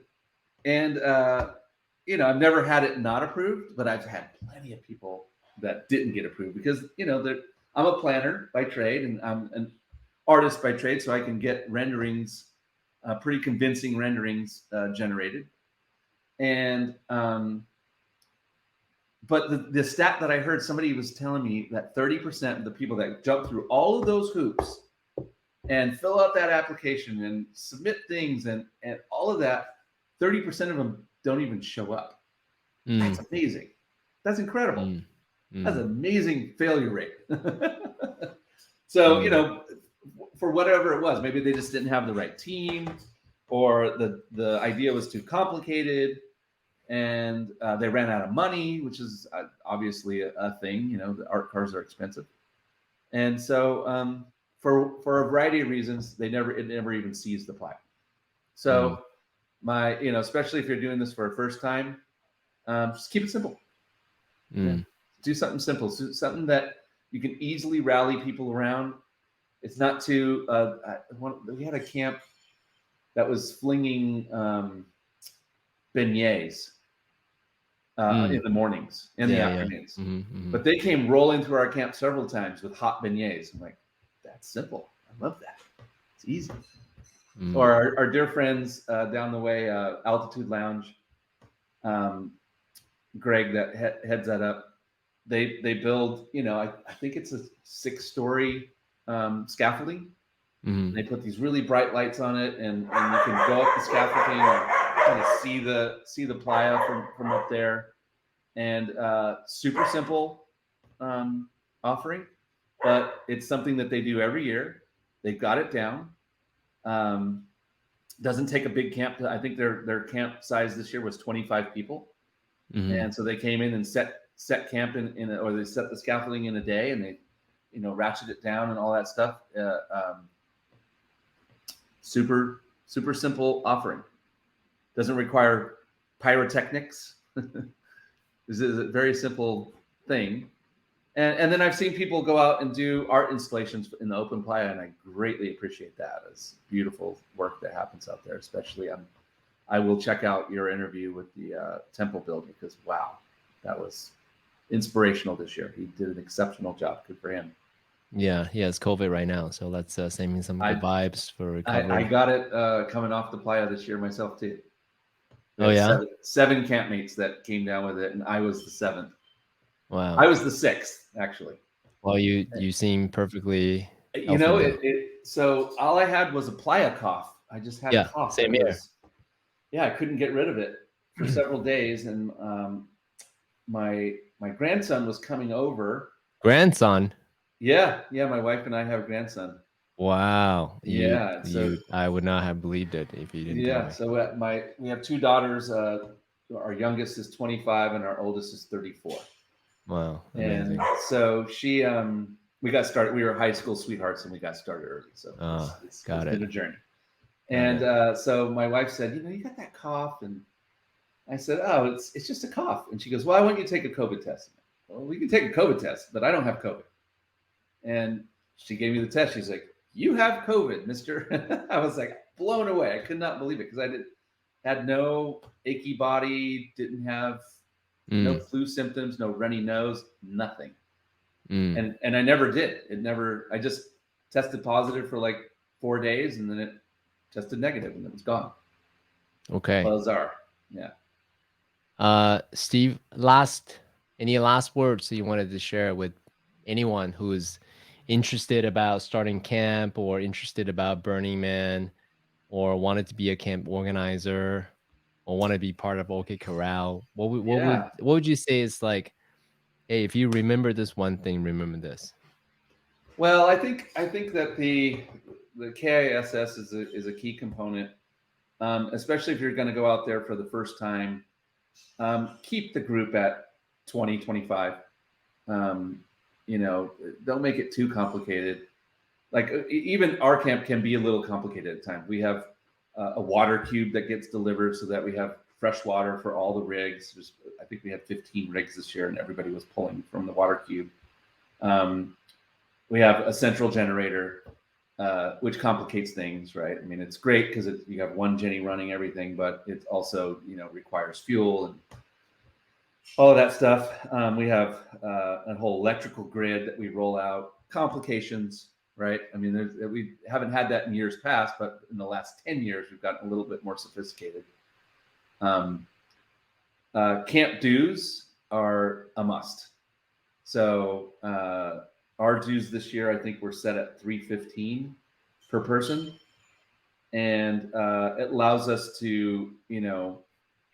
Speaker 2: I've never had it not approved, but I've had plenty of people that didn't get approved because I'm a planner by trade and I'm an artist by trade, so I can get renderings, pretty convincing renderings generated. And but the stat that I heard, somebody was telling me that 30% of the people that jump through all of those hoops and fill out that application and submit things and all of that, 30% of them don't even show up. That's
Speaker 1: Mm,
Speaker 2: amazing. That's incredible.
Speaker 1: mm,
Speaker 2: That's an
Speaker 1: mm,
Speaker 2: amazing failure rate. So,
Speaker 1: mm,
Speaker 2: for whatever it was, maybe they just didn't have the right team, or the idea was too complicated, and they ran out of money, which is obviously a thing. The art cars are expensive, and so for a variety of reasons, it never even sees the plat.
Speaker 1: mm,
Speaker 2: So especially if you're doing this for a first time, just keep it simple. Yeah,
Speaker 1: mm,
Speaker 2: do something simple, something that you can easily rally people around. It's not too. We had a camp that was flinging beignets in
Speaker 1: mm.
Speaker 2: the mornings and the
Speaker 1: Yeah, yeah.
Speaker 2: afternoons.
Speaker 1: Mm-hmm, mm-hmm.
Speaker 2: But they came rolling through our camp several times with hot beignets. I'm like, that's simple. I love that. It's easy.
Speaker 1: Mm,
Speaker 2: Or our dear friends down the way, Altitude Lounge, um, Greg that heads that up. They build, I think it's a 6-story scaffolding.
Speaker 1: mm,
Speaker 2: They put these really bright lights on it, and you can go up the scaffolding and kind of see the playa from up there. And super simple offering, but it's something that they do every year. They've got it down. Um, doesn't take a big camp. I think their camp size this year was 25 people,
Speaker 1: mm,
Speaker 2: and so they came in and set camp or they set the scaffolding in a day, and they ratchet it down and all that stuff. Super super simple offering. Doesn't require pyrotechnics. This is a very simple thing. And then I've seen people go out and do art installations in the open playa, and I greatly appreciate that. It's beautiful work that happens out there. Especially, I will check out your interview with the temple builder because wow, that was inspirational this year. He did an exceptional job. Good for him.
Speaker 1: Yeah, yeah, it's COVID right now, so let's send me some good
Speaker 2: I
Speaker 1: vibes for
Speaker 2: I
Speaker 1: recovery.
Speaker 2: got it coming off the playa this year myself too. We
Speaker 1: Oh
Speaker 2: had
Speaker 1: yeah,
Speaker 2: seven campmates that came down with it, and I was the seventh. I
Speaker 1: wow.
Speaker 2: was the sixth actually.
Speaker 1: Well, you seem perfectly
Speaker 2: You
Speaker 1: healthy
Speaker 2: know,
Speaker 1: now.
Speaker 2: so all I had was a playa cough. I just had a
Speaker 1: Yeah,
Speaker 2: cough
Speaker 1: same
Speaker 2: that
Speaker 1: here.
Speaker 2: was, yeah, I couldn't get rid of it for several days. And my grandson was coming over.
Speaker 1: Grandson.
Speaker 2: Yeah, yeah, my wife and I have a grandson.
Speaker 1: Wow,
Speaker 2: Yeah, so
Speaker 1: I would not have believed it if you didn't tell
Speaker 2: yeah,
Speaker 1: me.
Speaker 2: so we have two daughters. Our youngest is 25 and our oldest is 34.
Speaker 1: Wow,
Speaker 2: And
Speaker 1: amazing.
Speaker 2: so we got started. We were high school sweethearts and we got started early. So
Speaker 1: Ah,
Speaker 2: it's
Speaker 1: got
Speaker 2: been
Speaker 1: it,
Speaker 2: a journey.
Speaker 1: got
Speaker 2: And
Speaker 1: it.
Speaker 2: so my wife said, you got that cough, and I said, oh, it's just a cough. And she goes, well, I want you to take a COVID test. Well, we can take a COVID test, but I don't have COVID. And she gave me the test. She's like, you have COVID, Mister. I was like blown away. I could not believe it because had no achy body, didn't have no
Speaker 1: Mm,
Speaker 2: flu symptoms, no runny nose, nothing.
Speaker 1: mm,
Speaker 2: And I never did. It never. I just tested positive for like 4 days, and then it tested negative, and it was gone.
Speaker 1: okay.
Speaker 2: Bizarre. Yeah.
Speaker 1: Steve, any last words that you wanted to share with anyone who is interested about starting camp or interested about Burning Man or wanted to be a camp organizer or want to be part of OK Corral?
Speaker 2: Yeah.
Speaker 1: What would you say is like, hey, if you remember this one thing, remember this.
Speaker 2: Well, I think that the KISS is a key component, especially if you're going to go out there for the first time. Keep the group at 20, 25. Um, don't make it too complicated. Like even our camp can be a little complicated at times. We have a water cube that gets delivered so that we have fresh water for all the rigs. I think we had 15 rigs this year, and everybody was pulling from the water cube. Um, we have a central generator, which complicates things, right? I mean, it's great because you have one Jenny running everything, but it also requires fuel and all of that stuff. We have a whole electrical grid that we roll out. Complications, right? I mean, we haven't had that in years past, but in the last 10 years, we've gotten a little bit more sophisticated. Um, Camp dues are a must. So our dues this year, I think we're set at 315 per person, and it allows us to,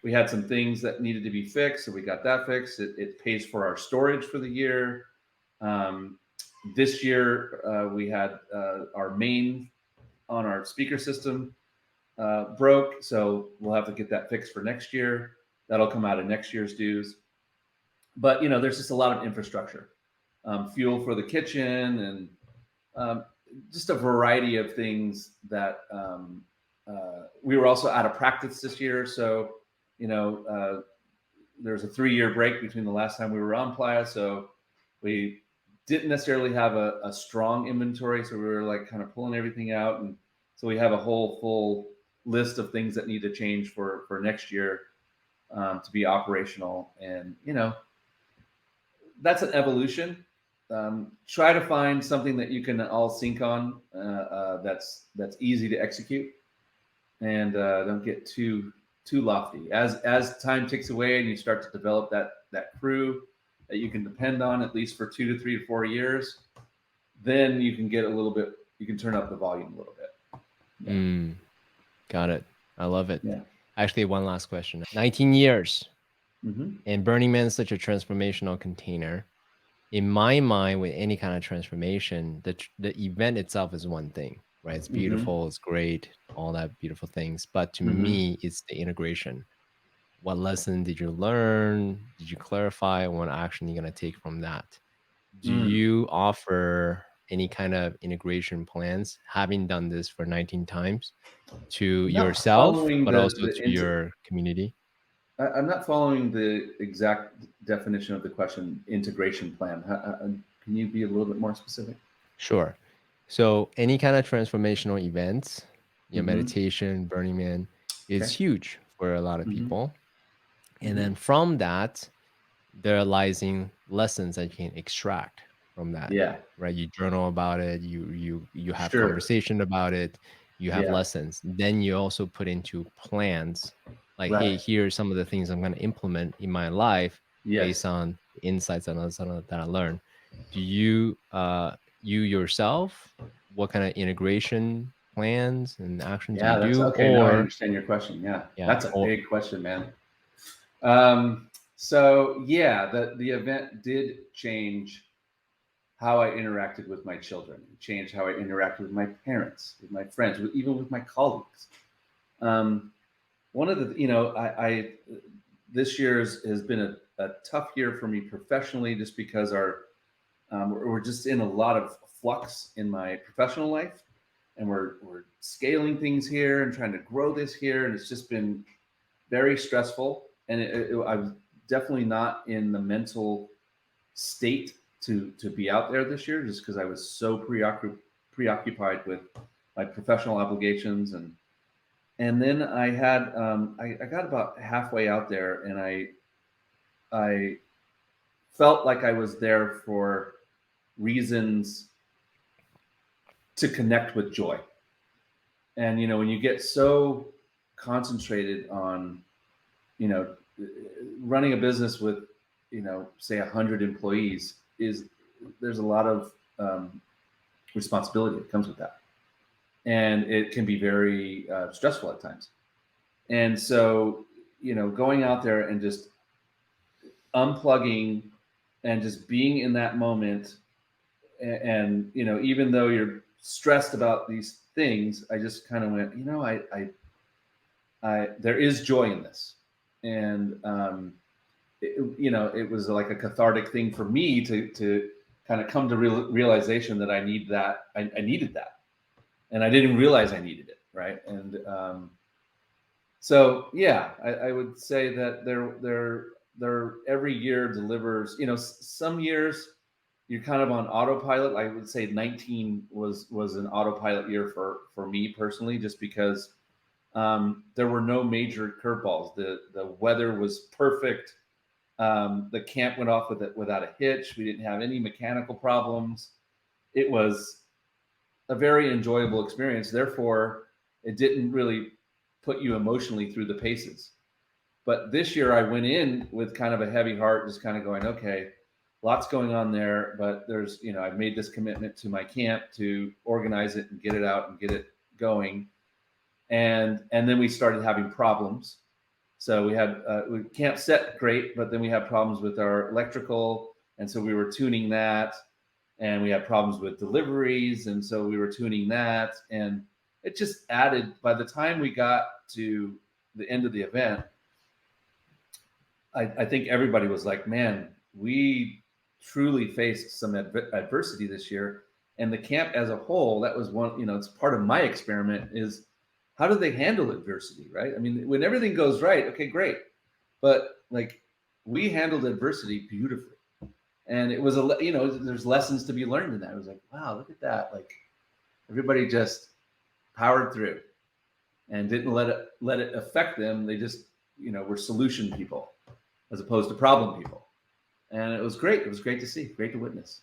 Speaker 2: we had some things that needed to be fixed, so we got that fixed. It pays for our storage for the year. Um, this year, we had our main on our speaker system broke, so we'll have to get that fixed for next year. That'll come out of next year's dues. But there's just a lot of infrastructure, fuel for the kitchen, and um, just a variety of things that we were also out of practice this year. So, there's a 3-year break between the last time we were on playa. So we didn't necessarily have a strong inventory. So we were like kind of pulling everything out. And so we have a whole full list of things that need to change for next year to be operational. And, that's an evolution. Try to find something that you can all sync on that's easy to execute, and don't get too lofty. As time ticks away and you start to develop that crew that you can depend on at least for 2 to 3 to 4 years, then you can get a little bit. You can turn up the volume a little bit. Yeah,
Speaker 1: Mm, got it. I love it.
Speaker 2: yeah.
Speaker 1: Actually, one last question. 19 years
Speaker 2: Mm-hmm.
Speaker 1: and Burning Man is such a transformational container. In my mind, with any kind of transformation, the event itself is one thing, right? It's
Speaker 2: Mm-hmm.
Speaker 1: beautiful, it's great, all that beautiful things. But to
Speaker 2: Mm-hmm.
Speaker 1: me, it's the integration. What lesson did you learn? Did you clarify? What action you're gonna take from that? Do
Speaker 2: Mm.
Speaker 1: you offer any kind of integration plans, having done this for 19 times, to
Speaker 2: I'm not
Speaker 1: yourself,
Speaker 2: following
Speaker 1: but
Speaker 2: the
Speaker 1: also
Speaker 2: the
Speaker 1: to
Speaker 2: int-
Speaker 1: your community?
Speaker 2: I'm not following the exact definition of the question. Integration plan. Can you be a little bit more specific?
Speaker 1: Sure. So any kind of transformational events,
Speaker 2: Mm-hmm.
Speaker 1: meditation, Burning Man is
Speaker 2: Okay.
Speaker 1: huge for a lot of
Speaker 2: Mm-hmm.
Speaker 1: people. And
Speaker 2: Mm-hmm.
Speaker 1: then from that, there lies in lessons that you can extract. from that,
Speaker 2: Yeah.
Speaker 1: right? You journal about it, you have
Speaker 2: Sure.
Speaker 1: conversation about it, you have
Speaker 2: Yeah.
Speaker 1: lessons. Then you also put into plans like, hey,
Speaker 2: Right.
Speaker 1: here are some of the things I'm going to implement in my life based
Speaker 2: Yes.
Speaker 1: on the insights that I learned. Do you you yourself, what kind of integration plans and actions do you
Speaker 2: Yeah. That's
Speaker 1: do?
Speaker 2: okay. Now I
Speaker 1: Or
Speaker 2: understand your question. Yeah.
Speaker 1: yeah,
Speaker 2: That's a big question, man. So yeah, the event did change how I interacted with my children, it changed how I interacted with my parents, with my friends, even with my colleagues. Um, one of the, I this year has been a tough year for me professionally, just because we're just in a lot of flux in my professional life, and we're scaling things here and trying to grow this here, and it's just been very stressful. And I was definitely not in the mental state to be out there this year, just because I was so preoccupied with my professional obligations. And then I had I got about halfway out there, and I felt like I was there for reasons to connect with joy. And when you get so concentrated on, you know running a business with, say 100 employees, is there's a lot of responsibility that comes with that, and it can be very stressful at times. And so, going out there and just unplugging and just being in that moment, and even though you're stressed about these things, I just kind of went, there is joy in this. And it was like a cathartic thing for me to kind of come to realization that I needed that, and I didn't realize I needed it, right? And so yeah, I would say that there every year delivers. Some years you're kind of on autopilot. I would say 19 was an autopilot year for me personally, just because there were no major curveballs. The weather was perfect. The camp went off without a hitch. We didn't have any mechanical problems. It was a very enjoyable experience. Therefore, it didn't really put you emotionally through the paces. But this year, I went in with kind of a heavy heart, just kind of going, okay, lots going on there. But I've made this commitment to my camp to organize it and get it out and get it going. And then we started having problems. So we camp set great, but then we had problems with our electrical, and so we were tuning that. And we had problems with deliveries, and so we were tuning that. And it just added. By the time we got to the end of the event, I think everybody was like, "Man, we truly faced some adversity this year." And the camp as a whole, that was one. It's part of my experiment is how do they handle adversity, right? I mean, when everything goes right, okay, great, but like we handled adversity beautifully, and it was there's lessons to be learned in that. It was like, wow, look at that, like everybody just powered through and didn't let it affect them. They just were solution people as opposed to problem people, and it was great. It was great to see, great to witness.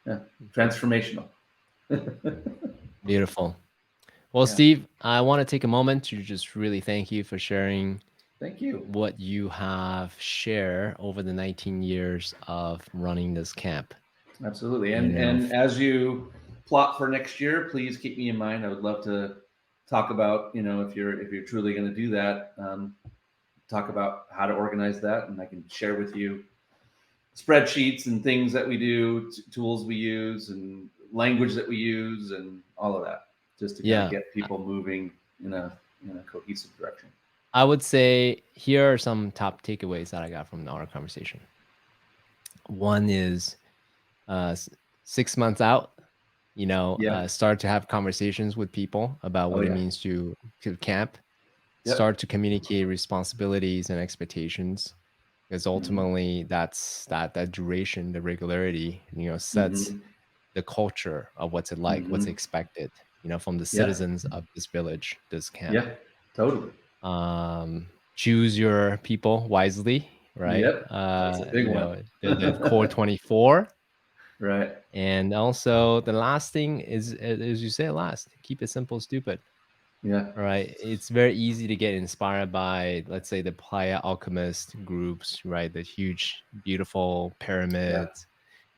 Speaker 2: Yeah, transformational.
Speaker 1: beautiful. Well,
Speaker 2: Yeah,
Speaker 1: Steve, I want to take a moment to just really thank you for sharing
Speaker 2: thank you.
Speaker 1: what you have shared over the 19 years of running this camp.
Speaker 2: Absolutely.
Speaker 1: You know,
Speaker 2: And as you plot for next year, please keep me in mind. I would love to talk about, if you're truly going to do that, talk about how to organize that, and I can share with you spreadsheets and things that we do, tools we use, and language that we use, and all of that, just to kind of
Speaker 1: yeah,
Speaker 2: get people moving in a cohesive direction.
Speaker 1: I would say here are some top takeaways that I got from our conversation. One is 6 months out,
Speaker 2: Yeah.
Speaker 1: start to have conversations with people about
Speaker 2: Oh
Speaker 1: what it
Speaker 2: yeah.
Speaker 1: means to camp,
Speaker 2: Yep.
Speaker 1: start to communicate responsibilities and expectations, because
Speaker 2: Mm-hmm.
Speaker 1: ultimately that duration, the regularity, sets
Speaker 2: Mm-hmm.
Speaker 1: the culture of what's it like, what's
Speaker 2: Mm-hmm.
Speaker 1: expected, from the
Speaker 2: Yep.
Speaker 1: citizens of this village, this camp.
Speaker 2: Yeah. Totally.
Speaker 1: Choose your people wisely, right?
Speaker 2: Yep. That's a big one.
Speaker 1: The core 24.
Speaker 2: Right.
Speaker 1: And also the last thing is, as you say, last, keep it simple, stupid.
Speaker 2: Yeah.
Speaker 1: All right. It's very easy to get inspired by, let's say, the Playa alchemist groups, right? The huge, beautiful
Speaker 2: Yeah.
Speaker 1: pyramids.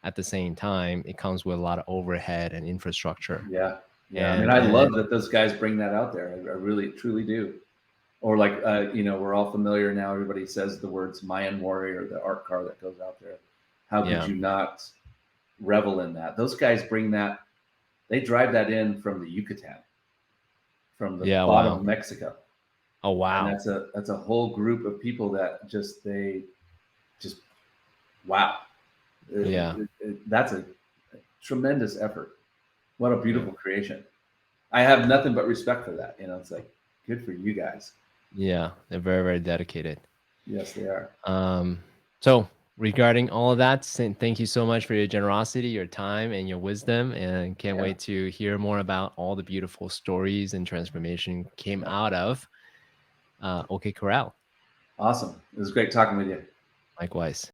Speaker 1: At the same time, it comes with a lot of overhead and infrastructure.
Speaker 2: Yeah. Yeah. I mean,
Speaker 1: And
Speaker 2: I
Speaker 1: and
Speaker 2: love that those guys bring that out there. I really, truly do. Or like, we're all familiar now. Everybody says the words Mayan warrior, the art car that goes out there. How could
Speaker 1: yeah,
Speaker 2: you not revel in that? Those guys bring that. They drive that in from the Yucatan, from the
Speaker 1: yeah,
Speaker 2: bottom
Speaker 1: wow.
Speaker 2: of Mexico,
Speaker 1: Oh,
Speaker 2: and
Speaker 1: wow.
Speaker 2: that's a whole group of people that just wow.
Speaker 1: Yeah,
Speaker 2: That's a tremendous effort. What a
Speaker 1: yeah,
Speaker 2: beautiful creation. I have nothing but respect for that. It's like good for you guys.
Speaker 1: yeah. They're very, very dedicated.
Speaker 2: Yes, they are.
Speaker 1: Um, so regarding all of that, thank you so much for your generosity, your time, and your wisdom, and can't
Speaker 2: Yeah,
Speaker 1: wait to hear more about all the beautiful stories and transformation came
Speaker 2: yeah.
Speaker 1: out of OK Corral.
Speaker 2: Awesome. It was great talking with you.
Speaker 1: Likewise.